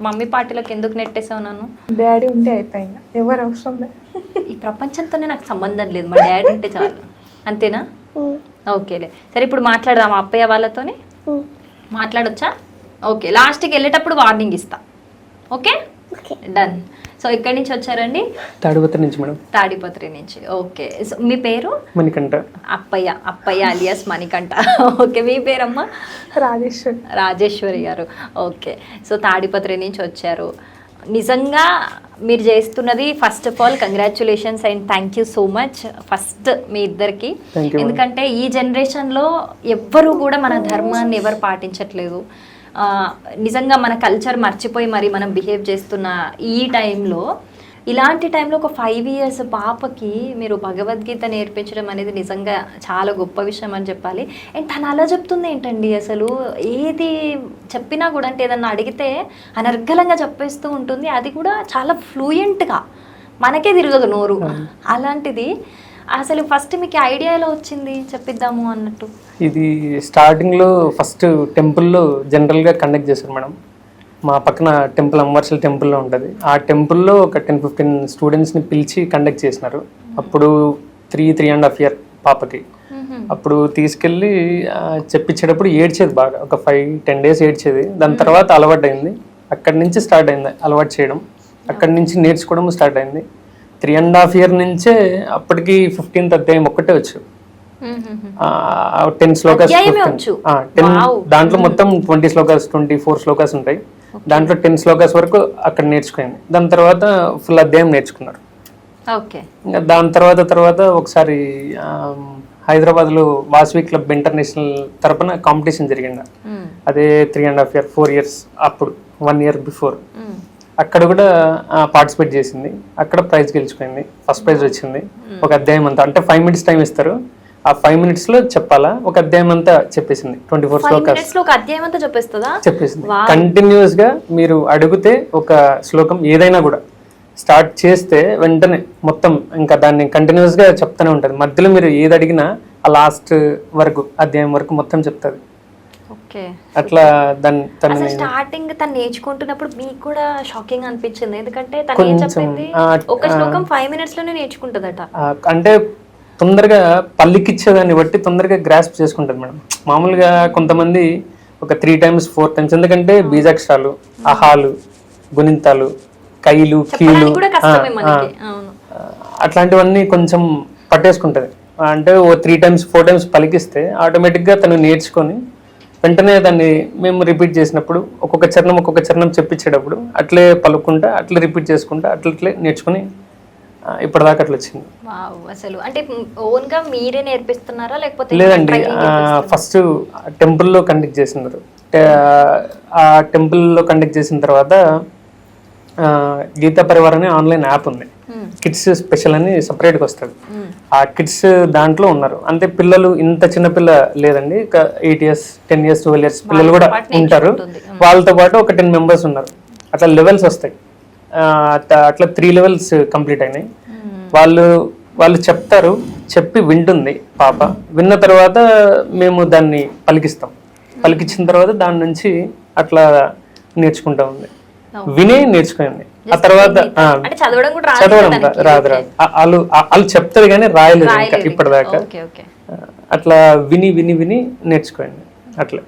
మమ్మీ పార్టీలోకి ఎందుకు నెట్టేసావు నన్ను? డాడీ ఉంటే అయిపోయింది, ఎవరు అవసరం లేదు. ఈ ప్రపంచంతోనే నాకు సంబంధం లేదు, మా డాడీ ఉంటే చాలు, అంతేనా? ఓకేలే, సరే ఇప్పుడు మాట్లాడదాం అప్పయ్య వాళ్ళతోని. మాట్లాడొచ్చా? ఓకే, లాస్ట్కి వెళ్ళేటప్పుడు వార్నింగ్ ఇస్తా, ఓకే? డన్. సో ఎక్కడి నుంచి వచ్చారండి? తాడిపత్రి నుంచి మేడం. తాడిపత్రి నుంచి. ఓకే. సో మీ పేరు? మణికంఠ. అప్పయ్య అలియాస్ మణికంఠ. ఓకే. మీ పేరమ్మా? రాజేశ్వరి గారు. ఓకే. సో తాడిపత్రి నుంచి వచ్చారు. నిజంగా మీరు చేస్తున్నది first of all congratulations and thank you so much first మీ ఇద్దరికి. ఎందుకంటే ఈ జనరేషన్లో ఎవ్వరు కూడా మన ధర్మాన్ని ఎవరు పాటించట్లేదు. నిజంగా మన కల్చర్ మర్చిపోయి మరి మనం బిహేవ్ చేస్తున్న ఈ టైంలో, ఇలాంటి టైంలో ఒక 5 years పాపకి మీరు భగవద్గీత నేర్పించడం అనేది నిజంగా చాలా గొప్ప విషయం అని చెప్పాలి. అండ్ తను అలా చెప్తుంది ఏంటండి, అసలు ఏది చెప్పినా కూడా అంటే ఏదన్నా అడిగితే అనర్గళంగా చెప్పేస్తూ ఉంటుంది, అది కూడా చాలా ఫ్లూయెంట్గా, మనకే తిరగదు నోరు. అలాంటిది అసలు ఫస్ట్ మీకు ఐడియా ఎలా వచ్చింది చెప్పిద్దాము అన్నట్టు? ఇది స్టార్టింగ్లో ఫస్ట్ టెంపుల్లో జనరల్గా కండక్ట్ చేశారు మేడం. మా పక్కన టెంపుల్ అమ్మవార్షల్ టెంపుల్లో ఉంటుంది. ఆ టెంపుల్లో ఒక 10-15 స్టూడెంట్స్ని పిలిచి కండక్ట్ చేసినారు. అప్పుడు 3.5 years పాపకి. అప్పుడు తీసుకెళ్ళి చెప్పించేటప్పుడు ఏడ్చేది బాగా, ఒక 5-10 days ఏడ్చేది. దాని తర్వాత అలవాటు అయింది. అక్కడి నుంచి స్టార్ట్ అయింది అలవాటు చేయడం. అక్కడి నుంచి నేర్చుకోవడం స్టార్ట్ అయింది. 3.5 years నుంచే అప్పటికి 15th అధ్యాయం ఒక్కటే వచ్చు. 10 శ్లోకాస్, 10 దాంట్లో మొత్తం 20 శ్లోకాస్ 24 శ్లోకాస్ ఉంటాయి. దాంట్లో 10 శ్లోకాస్ వరకు అక్కడ నేర్చుకుంది. దాని తర్వాత ఫుల్ అధ్యాయం నేర్చుకున్నారు. ఇంకా దాని తర్వాత ఒకసారి హైదరాబాద్లో వాసవి క్లబ్ ఇంటర్నేషనల్ తరపున కాంపిటీషన్ జరిగింది. అదే 3.5 years 4 years అప్పుడు 1 year బిఫోర్ అక్కడ కూడా పార్టిసిపేట్ చేసింది. అక్కడ ప్రైజ్ గెలుచుకుంది. ఫస్ట్ ప్రైజ్ వచ్చింది. ఒక అధ్యాయం అంతా, అంటే 5 minutes టైం ఇస్తారు. ఆ 5 minutes లో చెప్పాలా, ఒక అధ్యాయం అంతా చెప్పేసింది. 24 శ్లోకాస్ చెప్పేసింది. కంటిన్యూస్ గా మీరు అడిగితే ఒక శ్లోకం ఏదైనా కూడా స్టార్ట్ చేస్తే వెంటనే మొత్తం ఇంకా దాన్ని కంటిన్యూస్ గా చెప్తూనే ఉంటుంది. మధ్యలో మీరు ఏది అడిగినా ఆ లాస్ట్ వరకు అధ్యాయం వరకు మొత్తం చెప్తుంది. అట్లా దాన్ని స్టార్టింగ్ తను నేర్చుకుంటున్నప్పుడు మీకు కూడా షాకింగ్ అనిపించింది, ఎందుకంటే తను ఏం చెప్పింది ఒక శ్లోకం 5 minutes లోనే నేర్చుకుంటుందట. అంటే తొందరగా పల్లికిచ్చేదాన్ని బట్టి తొందరగా గ్రాస్ప్ చేసుకుంటుంది మేడం. మామూలుగా కొంతమంది ఒక 3 times 4 times, ఎందుకంటే బీజాక్షరాలు, అహాలు, గుణింతాలు, కైలు, కీలు అట్లాంటివన్నీ కొంచెం పట్టేసుకుంటుంది. అంటే ఓ 3 times 4 times పలికిస్తే ఆటోమేటిక్గా తను నేర్చుకొని వెంటనే దాన్ని మేము రిపీట్ చేసినప్పుడు ఒక్కొక్క చరణం చెప్పించేటప్పుడు అట్లే పలుకుంటా అట్లే రిపీట్ చేసుకుంటా అట్లే నేర్చుకుని ఇప్పటిదాకా అట్లా వచ్చింది. అసలు అంటే ఓన్ గా మీరే నేర్పిస్తున్నారా లేకపోతే? లేదండి, ఫస్ట్ టెంపుల్లో కండక్ట్ చేసినారు. ఆ టెంపుల్లో కండక్ట్ చేసిన తర్వాత గీతా పరివార్ అనే ఆన్లైన్ యాప్ ఉంది. కిడ్స్ స్పెషల్ అని సపరేట్గా వస్తుంది. ఆ కిడ్స్ దాంట్లో ఉన్నారు. అంటే పిల్లలు ఇంత చిన్న పిల్ల లేదండి, 8 years 10 years 12 years పిల్లలు కూడా ఉంటారు. వాళ్ళతో పాటు ఒక 10 members ఉన్నారు. అట్లా లెవెల్స్ వస్తాయి. అట్లా 3 levels కంప్లీట్ అయినాయి. వాళ్ళు చెప్తారు, చెప్పి వింటుంది పాప. విన్న తర్వాత మేము దాన్ని పలికించిన తర్వాత దాని నుంచి అట్లా నేర్చుకుంటా ఉంది. వినే నేర్చుకుంది. ఆ తర్వాత చదవడం రాదు. వాళ్ళు చెప్తారు కానీ రాయలేదు ఇంకా ఇప్పటిదాకా. అట్లా విని విని విని నేర్చుకోండి అట్లా.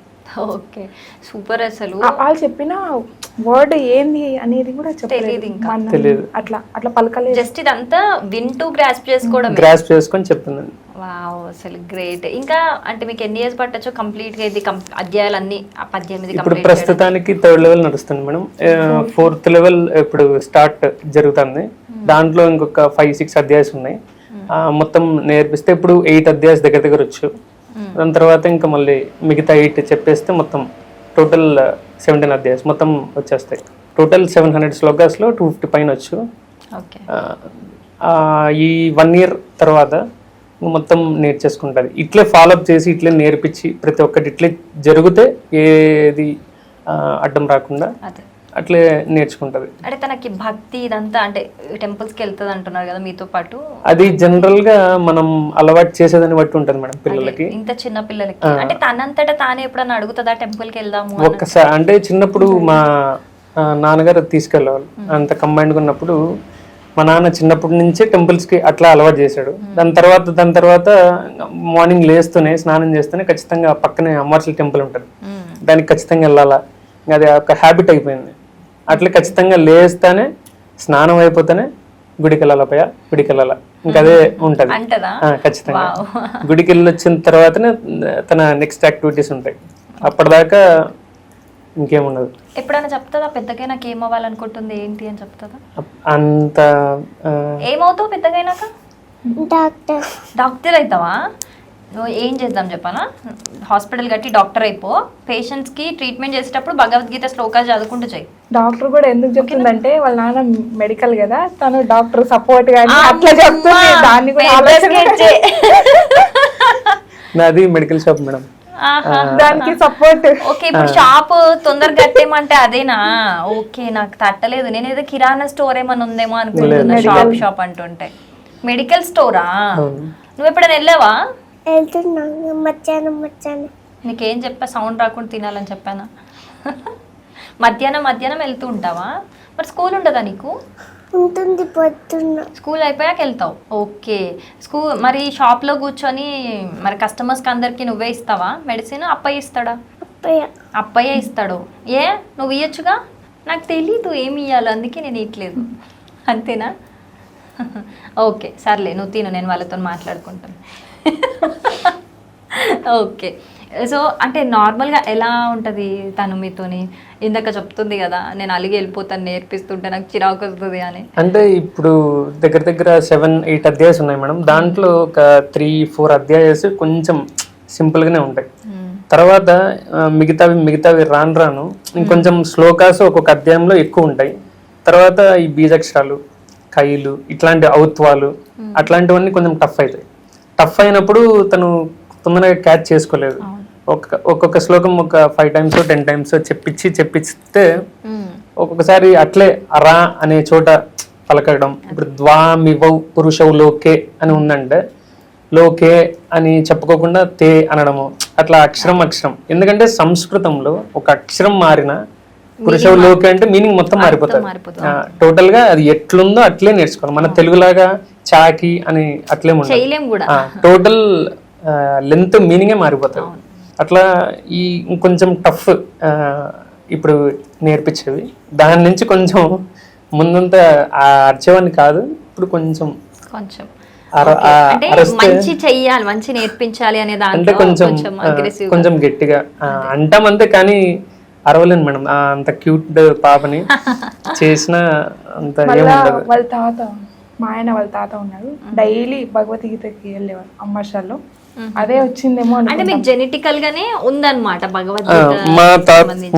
Okay, super. అసలు వాళ్ళు చెప్పిన వర్డ్ ఏంది అనేది కూడా తెలియదు, ఇంకా తెలియదు. అట్లా పలకలేదు. జస్ట్ ఇదంతా వింటూ గ్రాస్ప్ చేసుకొని చెప్తుందండి. వావ్, అసలు గ్రేట్. ఇంకా అంటే మీకు ఎన్ని ఇయర్స్ పట్టొచ్చు కంప్లీట్ గా ఇది అధ్యాయాలన్నీ 18? ఇప్పుడు ప్రస్తుతానికి 3rd level నడుస్తుంది మేడం. 4th level ఇప్పుడు స్టార్ట్ జరుగుతుంది. దాంట్లో ఇంకొక 5-6 అధ్యాయాలు ఉన్నాయి. మొత్తం నేర్పిస్తే ఇప్పుడు 8 అధ్యాయాలు దగ్గర వచ్చు. దాని తర్వాత ఇంకా మళ్ళీ మిగతా 8 చెప్పేస్తే మొత్తం టోటల్ 17 అధ్యాయాలు మొత్తం వచ్చేస్తాయి. టోటల్ 700 శ్లోకాస్లో 250 పైన వచ్చు. ఈ 1 year తర్వాత మొత్తం నేర్చేసుకుంటుంది. ఇట్లే ఫాలోఅప్ చేసి ఇట్లే నేర్పించి ప్రతి ఒక్కటి ఇట్లే జరిగితే ఏది అడ్డం రాకుండా అట్లే నేర్చుకుంటది. అంటే తనకి భక్తి ఇదంతా అంటే టెంపుల్స్కి వెళ్తుంది అంటున్నారు కదా మీతో పాటు. అది జనరల్ గా మనం అలవాటు చేసేదాన్ని బట్టి ఉంటుంది మేడం పిల్లలకి. ఇంత చిన్న పిల్లలకి అంటే తనంతటా తానే ఎప్పుడన్నా అడుగుతుందా టెంపుల్కి వెళ్దాము? ఒక్కసారి అంటే చిన్నప్పుడు మా నాన్నగారు తీసుకెళ్ళేవాళ్ళు. అంత కంబైన్డ్గా ఉన్నప్పుడు మా నాన్న చిన్నప్పటి నుంచే టెంపుల్స్కి అట్లా అలవాటు చేశాడు. దాని తర్వాత మార్నింగ్ లేస్తూనే స్నానం చేస్తూనే ఖచ్చితంగా పక్కనే అమ్మవార్షల్ టెంపుల్ ఉంటుంది, దానికి ఖచ్చితంగా వెళ్ళాలా. అది ఒక హ్యాబిట్ అయిపోయింది. అట్లా ఖచ్చితంగా లేస్తానే స్నానం అయిపోతేనే గుడికి వెళ్ళాలపోయా గుడికి వెళ్ళాలా ఇంకా అదే ఉంటుంది అంటదా? ఖచ్చితంగా గుడికి వెళ్ళి వచ్చిన తర్వాతనే తన నెక్స్ట్ యాక్టివిటీస్ ఉంటాయి. అప్పటిదాకా ఇంకేముండదు. ఎప్పుడైనా చెప్తుందా పెద్దగా నాకు ఏం అవ్వాలనుకుంటుంది ఏంటి అని చెప్తుందా? అంత ఏమవుతావు పెద్దగైనాక? డాక్టర్. డాక్టర్ అవుతావా? నువ్వు ఏం చేద్దాం చెప్పానా, హాస్పిటల్ కట్టి డాక్టర్ అయిపో, పేషెంట్స్కి ట్రీట్మెంట్ చేసేటప్పుడు భగవద్గీత శ్లోకాలు చదువుకుంటూ చెయ్యి. డాక్టర్ కూడా ఎందుకు చెప్తుందంటే వాళ్ళ నాన్న మెడికల్ కదా, తను డాక్టర్ సపోర్ట్ కానీ అట్లా చెప్తుంది. దాన్ని కూడా నాది మెడికల్ షాప్ మేడం, దానికి సపోర్ట్. ఓకే, ఇప్పుడు షాప్ తొందరగా కట్టేమంటే అదేనా? ఓకే, నాకు తట్టలేదు. నేను ఏదో కిరాణా స్టోర్ ఏమైనా ఉందేమో అనుకుంటున్నా. షాప్ అంటుంటే మెడికల్ స్టోరా? నువ్వు ఎప్పుడైనా వెళ్ళావా? వెళ్తున్నాను మధ్యాహ్నం. నీకేం చెప్పా, సౌండ్ రాకుండా తినాలని చెప్పానా? మధ్యాహ్నం వెళ్తూ ఉంటావా? మరి స్కూల్ ఉండదా నీకు? ఉంటుంది పొద్దున్న. స్కూల్ అయిపోయాక వెళ్తావు. ఓకే, మరి షాప్లో కూర్చొని మరి కస్టమర్స్కి అందరికి నువ్వే ఇస్తావా మెడిసిన్? అప్పయ్య ఇస్తాడా? అప్పయ్య ఇస్తాడు. ఏ నువ్వు ఇయ్యొచ్చుగా? నాకు తెలీదు ఏమి ఇయ్యాలో, అందుకే నేను ఇట్లేదు. అంతేనా? ఓకే సర్లే, నువ్వు తిను, నేను వాళ్ళతో మాట్లాడుకుంటాను. ఓకే, సో అంటే నార్మల్గా ఎలా ఉంటుంది తను మీతోని? ఇందాక చెప్తుంది కదా, నేను అలిగి వెళ్ళిపోతాను నేర్పిస్తుంటే నాకు చిరాకు వస్తుంది అని. అంటే ఇప్పుడు దగ్గర 7-8 అధ్యాయాలు ఉన్నాయి మేడం. దాంట్లో ఒక 3-4 అధ్యాయాలు కొంచెం సింపుల్గానే ఉంటాయి. తర్వాత మిగతావి రాను ఇంకొంచెం శ్లోకాస్ ఒక్కొక్క అధ్యాయంలో ఎక్కువ ఉంటాయి. తర్వాత ఈ బీజాక్షరాలు, కైలు, ఇట్లాంటి ఔత్వాలు అట్లాంటివన్నీ కొంచెం టఫ్ అవుతాయి. టఫ్ అయినప్పుడు తను తొందరగా క్యాచ్ చేసుకోలేదు. ఒక్కొక్క శ్లోకం ఒక 5 times 10 times చెప్పిస్తే ఒక్కొక్కసారి అట్లే అరా అనే చోట పలకడం. ఇప్పుడు ద్వామివౌ పురుషౌ లోకే అని ఉందంటే లోకే అని చెప్పుకోకుండా తే అనడము, అట్లా అక్షరం. ఎందుకంటే సంస్కృతంలో ఒక అక్షరం మారిన పురుషౌ లోకే అంటే మీనింగ్ మొత్తం మారిపోతుంది. టోటల్ గా అది ఎట్లుందో అట్లే నేర్చుకోవాలి. మన తెలుగులాగా చాకి అని అట్లే టోటల్ లెంత్ మీనింగే మారిపోతుంది. అట్లా ఈ ఇంకొంచెం టఫ్ ఇప్పుడు నేర్పించేవి. దాని నుంచి కొంచెం ముందంతా అర్చేవాన్ని కాదు, ఇప్పుడు కొంచెం మంచి నేర్పించాలి అనే అంటే కొంచెం గట్టిగా అంటాం అంతే, కానీ అరవలేను మేడం. అంత క్యూట్ పాపని చేసిన అంత ఏముండదు. వాళ్ళ తాత, మా ఆయన వాళ్ళ తాత ఉన్నాడు, డైలీ భగవద్గీతకి వెళ్ళేవారు అమ్మర్షాల్లో. అదే వచ్చిందేమో అంటే మీకు జెనెటికల్ గానే ఉందన్నమాట భగవద్గీత.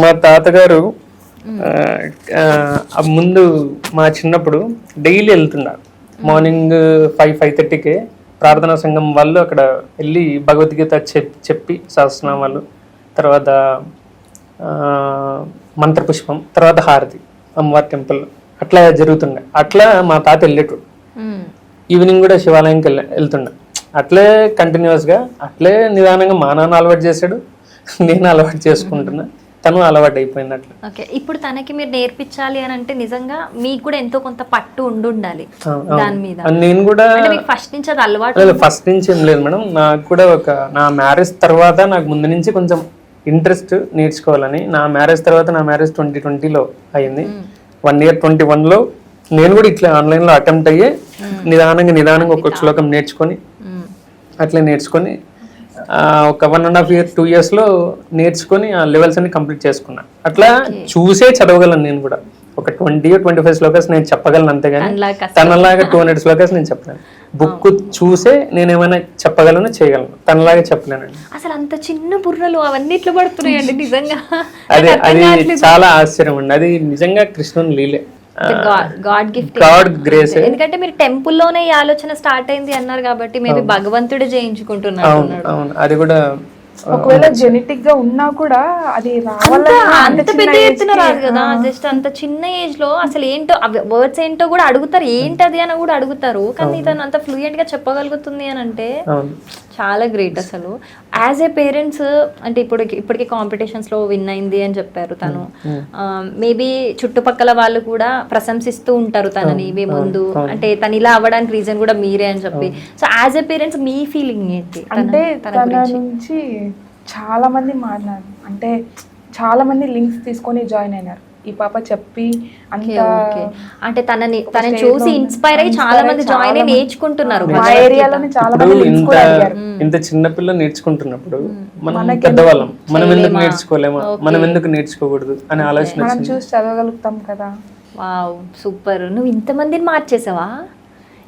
మా తాతగారు ముందు మా చిన్నప్పుడు డైలీ వెళ్తున్నారు. మార్నింగ్ 5-5:30కే ప్రార్థనా సంఘం వాళ్ళు అక్కడ వెళ్ళి భగవద్గీత చెప్పి సహస్రనామాలు, తర్వాత మంత్రపుష్పం, తర్వాత హారతి, అమ్మవారి టెంపుల్ అట్లా జరుగుతుండే. అట్లా మా తాత వెళ్ళేటోడు. ఈవినింగ్ కూడా శివాలయంకి వెళ్తుండే. అట్లే కంటిన్యూస్గా అట్లే నిదానంగా మా నాన్న అలవాటు చేశాడు, నేను అలవాటు చేసుకుంటున్నా, తను అలవాటు అయిపోయింది అట్లా. ఓకే, ఇప్పుడు తనకి మీరు నేర్పించాలి అని అంటే నిజంగా మీకు కూడా ఎంతో కొంత పట్టు ఉండాలి దాని మీద. నేను కూడా ఫస్ట్ నుంచి అది అలవాటు? ఫస్ట్ నుంచి ఏం లేదు మేడం. నాకు కూడా నా మ్యారేజ్ తర్వాత నాకు ముందు నుంచి కొంచెం ఇంట్రెస్ట్ నేర్చుకోవాలని. నా మ్యారేజ్ 2020లో అయింది. 1 year 21లో నేను కూడా ఇట్లా ఆన్లైన్లో అటెంప్ట్ అయ్యి నిదానంగా ఒక్కొక్క శ్లోకం నేర్చుకొని అట్లా నేర్చుకొని ఒక 1.5 year 2 yearsలో నేర్చుకొని ఆ లెవెల్స్ అన్ని కంప్లీట్ చేసుకున్నా. అట్లా చూసే చదవగలను. నేను కూడా ఒక 20-25 శ్లోకాస్ నేను చెప్పగలను, అంతేగాని తనలాగా 200 శ్లోకాస్ నేను చెప్పలేను. బుక్ చూసే నేను ఏమైనా చెప్పగలను, చేయగలను, తనలాగా చెప్పలేనండి. అసలు అంత చిన్న బుర్రలు అవన్నీ ఇట్లా పడుతున్నాయండి నిజంగా. అది చాలా ఆశ్చర్యం అండి. అది నిజంగా కృష్ణుని లీలే, గాడ్ గిఫ్ట్, గాడ్ గ్రేస్. ఎందుకంటే మీరు టెంపుల్లోనే ఈ ఆలోచన స్టార్ట్ అయింది అన్నారు కాబట్టి మేబీ భగవంతుడే చేయించుకుంటున్నారు. అవును, అది కూడా ఒకవేళ జెనెటిక్ గా ఉన్నా కూడా అది అంత పెద్ద ఎత్తున రాదు కదా. జస్ట్ అంత చిన్న ఏజ్ లో అసలు ఏంటో వర్డ్స్ ఏంటో కూడా అడుగుతారు, ఏంటది అని కూడా అడుగుతారు. కానీ తను అంత ఫ్లూయెంట్ గా చెప్పగలుగుతుంది అని అంటే చాలా గ్రేట్ అసలు. యాజ్ ఏ పేరెంట్స్ అంటే ఇప్పటికి కాంపిటీషన్స్ లో విన్ అయింది అని చెప్పారు తను. మేబీ చుట్టుపక్కల వాళ్ళు కూడా ప్రశంసిస్తూ ఉంటారు తనని మీ ముందు. అంటే తను ఇలా అవ్వడానికి రీజన్ కూడా మీరే అని చెప్పి. So as a parents me feeling ఏంటి? అంటే తన నుంచి చాలా మంది మాట్లాడారు, అంటే చాలా మంది లింక్స్ తీసుకొని జాయిన్ అయినారు. ఈ పాప చెప్పి అంత ఓకే. అంటే తనని చూసి ఇన్స్పైర్ అయ్యి చాలా మంది జాయిన్ అయ్యి నేర్చుకుంటున్నారు. మా ఏరియాలోనే చాలా ఇప్పుడు మంది links కూడా అడిగారు. ఇంత చిన్న పిల్ల నేర్చుకుంటున్నప్పుడు మనం పెద్దవాళ్ళం మనం ఎందుకు నేర్చుకోలేమా, మనం ఎందుకు నేర్చుకోకూడదు అనే ఆలోచన మనం వచ్చింది. చూసి చదవగలుగుతాం కదా. Wow super. నువ్వు ఇంతమందిని మార్చేసావా?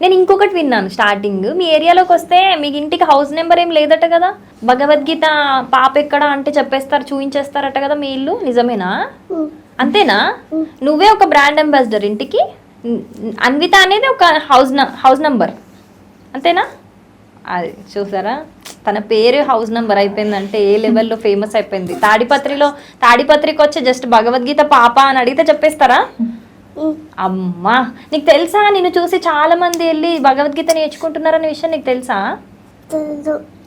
నేను ఇంకొకటి విన్నాను స్టార్టింగ్, మీ ఏరియాలోకి వస్తే మీకు ఇంటికి హౌస్ నెంబర్ ఏం లేదట కదా, భగవద్గీత పాప ఎక్కడ అంటే చెప్పేస్తారు, చూపించేస్తారట కదా మీ ఇల్లు, నిజమేనా? అంతేనా? నువ్వే ఒక బ్రాండ్ అంబాసిడర్ ఇంటికి, అన్విత అనేది ఒక హౌస్ నంబర్, అంతేనా? అది చూసారా, తన పేరు హౌస్ నంబర్ అయిపోయిందంటే ఏ లెవెల్లో ఫేమస్ అయిపోయింది. తాడిపత్రికి వచ్చి జస్ట్ భగవద్గీత పాప అని అడిగితే చెప్పేస్తారా? అమ్మా, నీకు తెలుసా నిన్ను చూసి చాలా మంది వెళ్ళి భగవద్గీత నేర్చుకుంటున్నారనే విషయం నీకు తెలుసా?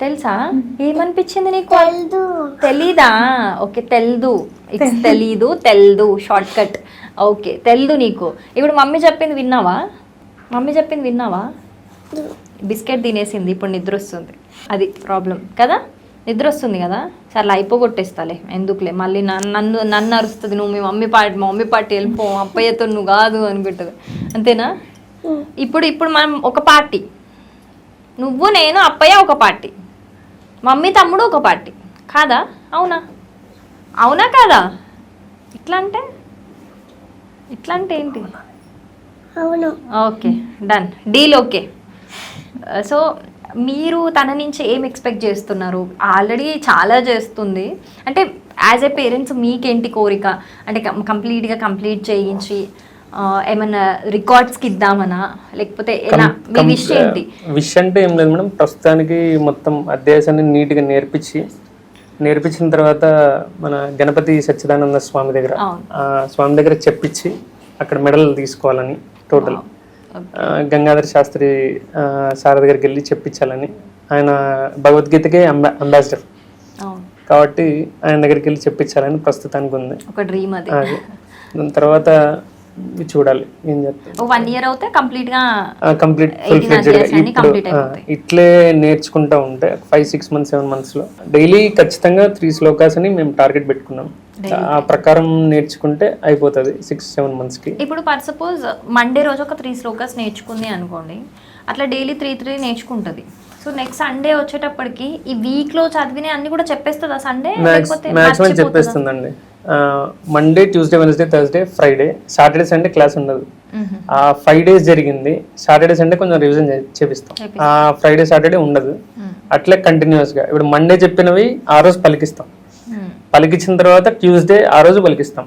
తెలుసా? ఏమనిపించింది నీకు? తెలీదా? ఓకే, తెలీదు షార్ట్ కట్. ఓకే, తెలీదు నీకు. ఇప్పుడు మమ్మీ చెప్పింది విన్నావా? బిస్కెట్ తినేసింది, ఇప్పుడు నిద్ర వస్తుంది. అది ప్రాబ్లం కదా, నిద్ర వస్తుంది కదా. సర్లే అయిపోగొట్టేస్తాలే, ఎందుకులే మళ్ళీ నన్ను అరుస్తుంది, నువ్వు మీ మమ్మీ పార్టీ వెళ్ళిపో, అప్పయ్యతో నువ్వు కాదు అనుకుంటుంది. అంతేనా? ఇప్పుడు మనం ఒక పార్టీ, నువ్వు నేను అప్పయ్య ఒక పార్టీ, మమ్మీ తమ్ముడు ఒక పార్టీ, కాదా? అవునా కాదా? ఇట్లా అంటే ఏంటి? అవును. Okay, done, deal. Okay, so మీరు తన నుంచి ఏం ఎక్స్పెక్ట్ చేస్తున్నారు? ఆల్రెడీ చాలా చేస్తుంది అంటే, యాజ్ ఏ పేరెంట్స్ మీకేంటి కోరిక? అంటే కంప్లీట్గా కంప్లీట్ చేయించి ఏమన్నా రికార్డ్స్కి ఇద్దామనా, లేకపోతే ఎలా మీ విష్ ఏంటి? విష్ అంటే ఏం లేదు మేడం, ప్రస్తుతానికి మొత్తం అధ్యాయాన్ని నీట్గా నేర్పించిన తర్వాత మన గణపతి సచ్చిదానంద స్వామి దగ్గర స్వామి దగ్గర చెప్పించి అక్కడ మెడల్ తీసుకోవాలని, టోటల్ గంగాధర శాస్త్రి సార్ దగ్గరికి వెళ్ళి చెప్పించాలని. ఆయన భగవద్గీతకే అంబాసిడర్ కాబట్టి ఆయన దగ్గరికి వెళ్ళి చెప్పించాలని ప్రస్తుతానికి ఉంది, ఒక డ్రీమ్ అది. దాని తర్వాత చూడాలి ఏం చెప్తాను. 1 year అవుతే కంప్లీట్ ఇట్లే నేర్చుకుంటా ఉంటే 5-6 months 7 months లో డైలీ ఖచ్చితంగా 3 శ్లోకాస్ అని మేము టార్గెట్ పెట్టుకున్నాం. ఆ ప్రకారం నేర్చుకుంటే అయిపోతుంది 6-7 months కి. ఇప్పుడు ఫర్ సపోజ్ మండే రోజు ఒక 3 శ్లోకాస్ నేర్చుకుంది అనుకోండి, అట్లా డైలీ 3 నేర్చుకుంటది. సో నెక్స్ట్ సండే వచ్చేటప్పటికి ఈ వీక్ లో చదివిన అన్ని కూడా చెప్పేస్తుందా సండే? మాక్సిమం చెప్పేస్తుందండి. Monday, Tuesday, Wednesday, Thursday, Friday, Saturday, Sunday class ఉండదు. ఆ 5 days జరిగింది, సాటర్డే సండే కొంచెం రివిజన్ చేపిస్తాం, ఆ ఫ్రైడే సాటర్డే ఉండదు. అట్లే కంటిన్యూస్ గా ఇప్పుడు మండే చెప్పినవి ఆ రోజు పలికిస్తాం, పలికించిన తర్వాత ట్యూస్డే ఆ రోజు పలికిస్తాం,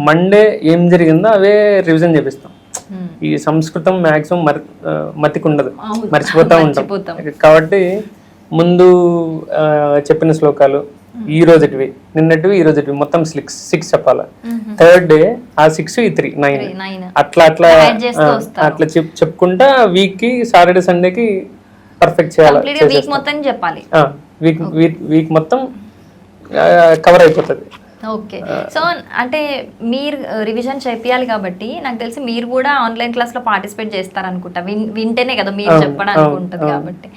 మండే ఏం జరిగిందో అవే రివిజన్ చేపిస్తాం. ఈ సంస్కృతం మాక్సిమం మతికి ఉండదు, మర్చిపోతా ఉంటాం కాబట్టి ముందు చెప్పిన శ్లోకాలు ఈ రోజుటివి, నిన్నటివి, ఈ రోజుటివి మొత్తం 6 చెప్పాలి. థర్డ్ డే ఆ 6 ఈ 3 9 అట్లా చెప్పుకుంటా వీక్ కి సాటర్డే సండేకి పర్ఫెక్ట్ చేయాలి, వీక్ మొత్తం కవర్ అయిపోతుంది. ఓకే, సో అంటే మీరు రివిజన్ చేపియాలి కాబట్టి నాకు తెలిసి మీరు కూడా ఆన్లైన్ క్లాస్ లో పార్టిసిపేట్ చేస్తారనుకుంటా, వింటేనే కదా మీరు చెప్పడానికి ఉంటుంది కాబట్టి.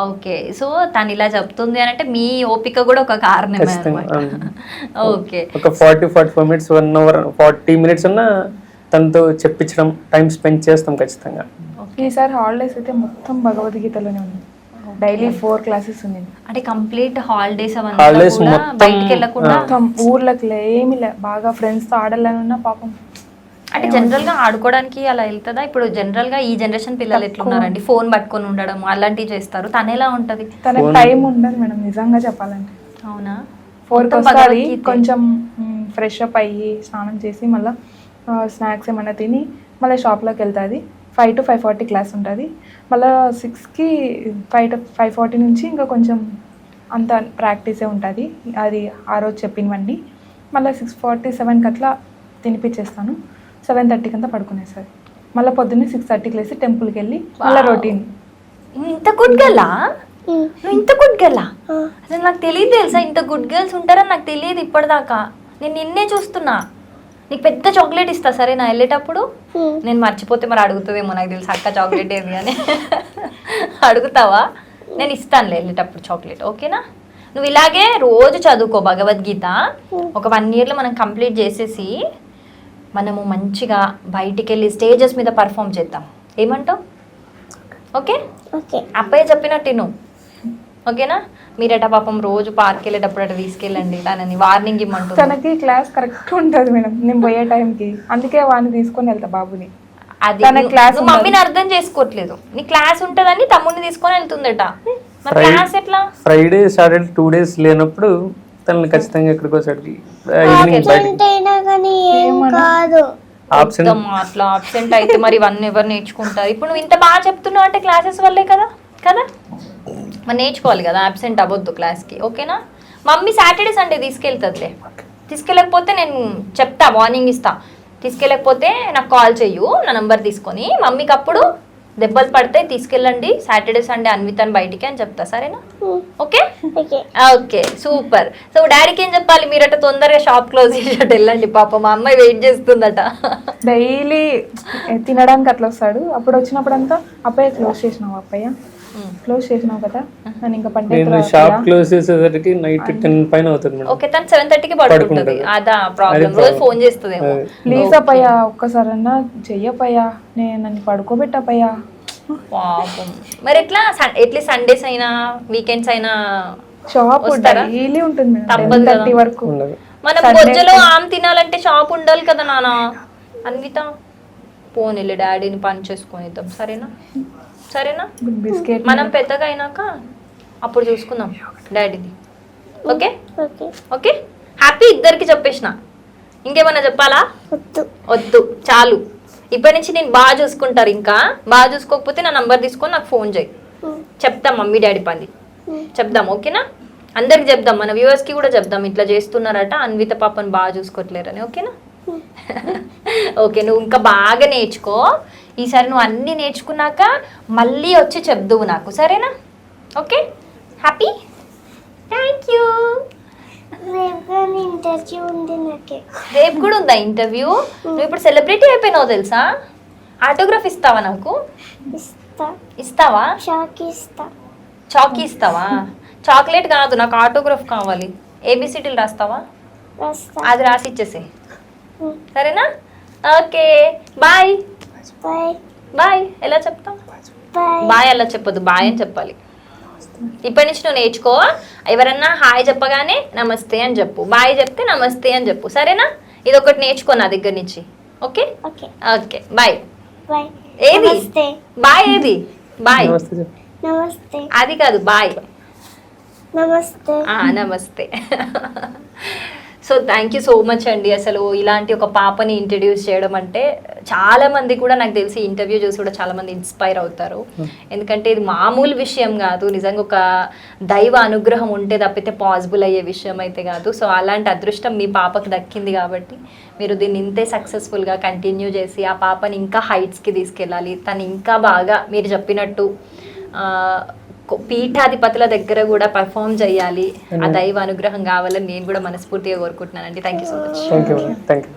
ఓకే, సో తను ఇలా చెప్తుంది అని అంటే మీ ఓపిక కూడా ఒక కారణమే అన్నమాట. ఓకే, ఒక 40-45 minutes 1 hour 40 minutes ఉన్న తనతో చెప్పించడం, టైం స్పెండ్ చేస్తాం ఖచ్చితంగా. ఈసారి హాలిడేస్ అయితే మొత్తం భగవద్గీతలోనే ఉంది, డైలీ 4 classes ఉంది. అంటే కంప్లీట్ హాలిడేస్ బయటికి వెళ్ళకుండా ఊర్లకు ఏమి బాగా ఫ్రెండ్స్ తో ఆడాలన్నా పాపం. అంటే జనరల్ గా ఆడుకోవడానికి అలా వెళ్తుందా? ఇప్పుడు జనరల్ గా ఈ జనరేషన్ పిల్లలు ఎట్లున్నారండి, ఫోన్ పట్టుకొని ఉండడం అలాంటివి చేస్తారు, తను ఎలా ఉంటది? తనకి టైం ఉండదు మేడం నిజంగా చెప్పాలంటే. అవునా? 4 వస్తుంది, కొంచెం ఫ్రెష్ అప్ అయ్యి స్నానం చేసి మళ్ళీ స్నాక్స్ ఏమన్నా తిని మళ్ళీ షాప్లోకి వెళ్తుంది. 5 to 5:40 క్లాస్ ఉంటుంది. మళ్ళీ 6కి 5:40 నుంచి ఇంకా కొంచెం అంత ప్రాక్టీసే ఉంటుంది, అది ఆ రోజు చెప్పినవండి. మళ్ళీ 6:47కి అట్లా తినిపించేస్తాను, 7:30కి అంతా పడుకునేసరి. మళ్ళీ పొద్దున్నే 6:30కి లేసి టెంపుల్కి వెళ్ళి మళ్ళీ రొటీన్. ఇంత గుడ్ గర్లా? నువ్వు ఇంత గుడ్ గర్లా? అసలు నాకు తెలియదు తెలుసా, ఇంత గుడ్ గర్ల్స్ ఉంటారని నాకు తెలియదు ఇప్పటిదాకా. నేను నిన్నే చూస్తున్నా. నీకు పెద్ద చాక్లెట్ ఇస్తా సరే నా వెళ్ళేటప్పుడు, నేను మర్చిపోతే మరి అడుగుతుందేమో నాకు తెలుసు అక్క చాక్లెట్ ఏది అని. అడుగుతావా? నేను ఇస్తానులే వెళ్ళేటప్పుడు చాక్లెట్, ఓకేనా? నువ్వు ఇలాగే రోజు చదువుకో భగవద్గీత. ఒక 1 yearలో మనం కంప్లీట్ చేసేసి మనము మంచిగా బయటికి వెళ్ళి స్టేజెస్ మీద పర్ఫామ్ చేద్దాం. ఏమంటావు? Okay, okay. అప్పయ్య చెప్పినట్టు నువ్వు ఓకేనా? మీరట పాపం రోజు పార్క్ వెళ్ళేటప్పుడు అట తీసుకెళ్ళండి, తనని వార్నింగ్ ఇమ్మంటుంది. తనకి క్లాస్ కరెక్ట్ ఉంటుంది మేడం నేను పోయే టైంకి, అందుకే వాడిని తీసుకొని వెళ్తా బాబుని. అది తన క్లాస్ నువ్వు మమ్మీని అర్థం చేసుకోవట్లేదు. నీ క్లాస్ ఉంటదని తమ్ముడిని తీసుకొని వెళ్తుందట. మరి క్లాస్ ఎట్లా? ఫ్రైడే సాటర్డే 2 days లేనప్పుడు తనని ఖచ్చితంగా ఎక్కడికో సరికి ఈవినింగ్ బయట అయినా కానీ ఏం కాదు. ఆబ్సెంట్ అట్లా అబ్సెంట్ అయితే మరి ఇవన్నీ ఎవరు నేర్చుకుంటారు? ఇప్పుడు నువ్వు ఇంత బాగా చెప్తున్నావు అంటే క్లాసెస్ వల్లే కదా కదా మరి నేర్చుకోవాలి కదా. అబ్సెంట్ అవ్వద్దు క్లాస్కి, ఓకేనా? మమ్మీ సాటర్డే సండే తీసుకెళ్తుందిలే. తీసుకెళ్ళకపోతే నేను చెప్తా, వార్నింగ్ ఇస్తా. తీసుకెళ్ళకపోతే నాకు కాల్ చెయ్యు నా నంబర్ తీసుకొని, మమ్మీకి అప్పుడు దెబ్బలు పడితే తీసుకెళ్ళండి సాటర్డే సండే అన్వితని బయటికి అని చెప్తా, సరేనా? Okay okay. Okay, super. So డాడీకి ఏం చెప్పాలి? మీరట తొందరగా షాప్ క్లోజ్ చేసేట వెళ్ళండి, పాప మా అమ్మాయి వెయిట్ చేస్తుందట. డైలీ తినడానికి అట్లా వస్తాడు. అప్పుడు వచ్చినప్పుడంతా అప్పయ్య క్లోజ్ చేసినావు, అప్పయ్య క్లోజ్ చేసినావు కదా, నేను ఇంకా నేను షాప్ క్లోజ్ చేసేసరికి నైట్ 10 పైన అవుతుంది మేడం. ఓకే, తను 7:30కి పడుకుంటుంది. అదా ప్రాబ్లం, రోజు ఫోన్ చేస్తుందేమో. ప్లీజ్ అప్పయ్యా ఒక్కసారన్నా చెయ్యప్పయ్యా, నేను నన్ను పడుకోబెట్టప్పయ్యా. పాపం. మరి ఎట్లా ఎట్లీస్ట్ సండేస్ అయినా వీకెండ్స్ అయినా షాప్ వస్తారా? డైలీ ఉంటుంది మేడం, తప్పదు కదా. 10:30 వరకు. మనం బొజ్జలో ఆమె తినాలంటే షాప్ ఉండాలి కదా నాన్న. అన్విత పోనీలే, డాడీని పని చేసుకొని ఇద్దాం, సరేనా? సరేనా? బిస్కెట్ మనం పెద్దగా అయినాక అప్పుడు చూసుకుందాం డాడీని. Okay okay. Okay, happy. ఇద్దరికి చెప్పేసిన, ఇంకేమన్నా చెప్పాలా? వద్దు. వద్దు, చాలు. ఇప్పటి నుంచి నేను బాగా చూసుకుంటారు. ఇంకా బాగా చూసుకోకపోతే నా నంబర్ తీసుకొని నాకు ఫోన్ చేయి, చెప్తాం మమ్మీ డాడీ పని చెప్దాం, ఓకేనా? అందరికి చెప్దాం, మన వ్యూవర్స్కి కూడా చెప్దాం ఇట్లా చేస్తున్నారట, అన్విత పాపని బాగా చూసుకోవట్లేరని, ఓకేనా? ఓకే, నువ్వు ఇంకా బాగా నేర్చుకో. ఈసారి నువ్వు అన్నీ నేర్చుకున్నాక మళ్ళీ వచ్చి చెప్దువు నాకు, సరేనా? Okay, happy. Thank you. రేపు ఇంటర్వ్యూ ఉంది నాకే. రేపు కూడా ఉందా ఇంటర్వ్యూ? నువ్వు ఇప్పుడు సెలబ్రిటీ అయిపోయినావు తెలుసా? ఆటోగ్రాఫ్ ఇస్తావా నాకు? ఇస్తా. ఇస్తావా? చాక్ ఇస్తా. చాకీ ఇస్తావా? చాక్లెట్ కాదు, నాకు ఆటోగ్రాఫ్ కావాలి. ఏబిసిడీలు రాస్తావా? రాస్తా. అది రాసి ఇచ్చేసే, సరేనా? Okay, bye. బాయ్. బాయ్ ఎలా చెప్తావు? బాయ్. బాయ్ అలా చెప్పొద్దు, బాయ్ అని చెప్పాలి. ఇప్పటి నుంచి నువ్వు నేర్చుకో. ఎవరన్నా హాయ్ చెప్పగానే నమస్తే అని చెప్పు, బాయ్ చెప్తే నమస్తే అని చెప్పు, సరేనా? ఇది ఒకటి నేర్చుకో నా దగ్గర నుంచి, okay? Okay. Okay, bye. Bye. ఏది నమస్తే. బాయ్? ఏది బాయ్? నమస్తే చెప్పు. నమస్తే. అది కాదు, బాయ్. నమస్తే. నమస్తే. So thank you so much అండి. అసలు ఇలాంటి ఒక పాపని ఇంట్రడ్యూస్ చేయడం అంటే చాలా మంది కూడా నాకు తెలిసి ఇంటర్వ్యూ చూసి కూడా చాలా మంది ఇన్స్పైర్ అవుతారు. ఎందుకంటే ఇది మామూలు విషయం కాదు, నిజంగా ఒక దైవ అనుగ్రహం ఉంటే తప్పితే పాసిబుల్ అయ్యే విషయం అయితే కాదు. సో అలాంటి అదృష్టం మీ పాపకు దక్కింది కాబట్టి మీరు దీన్ని ఇంతే సక్సెస్ఫుల్గా కంటిన్యూ చేసి ఆ పాపని ఇంకా హైట్స్కి తీసుకెళ్ళాలి. తను ఇంకా బాగా మీరు చెప్పినట్టు పీఠాధిపతుల దగ్గర కూడా పర్ఫామ్ చేయాలి. ఆ దైవ అనుగ్రహం కావాలని నేను కూడా మనస్ఫూర్తిగా కోరుకుంటున్నానండి. Thank you so much. Thank you.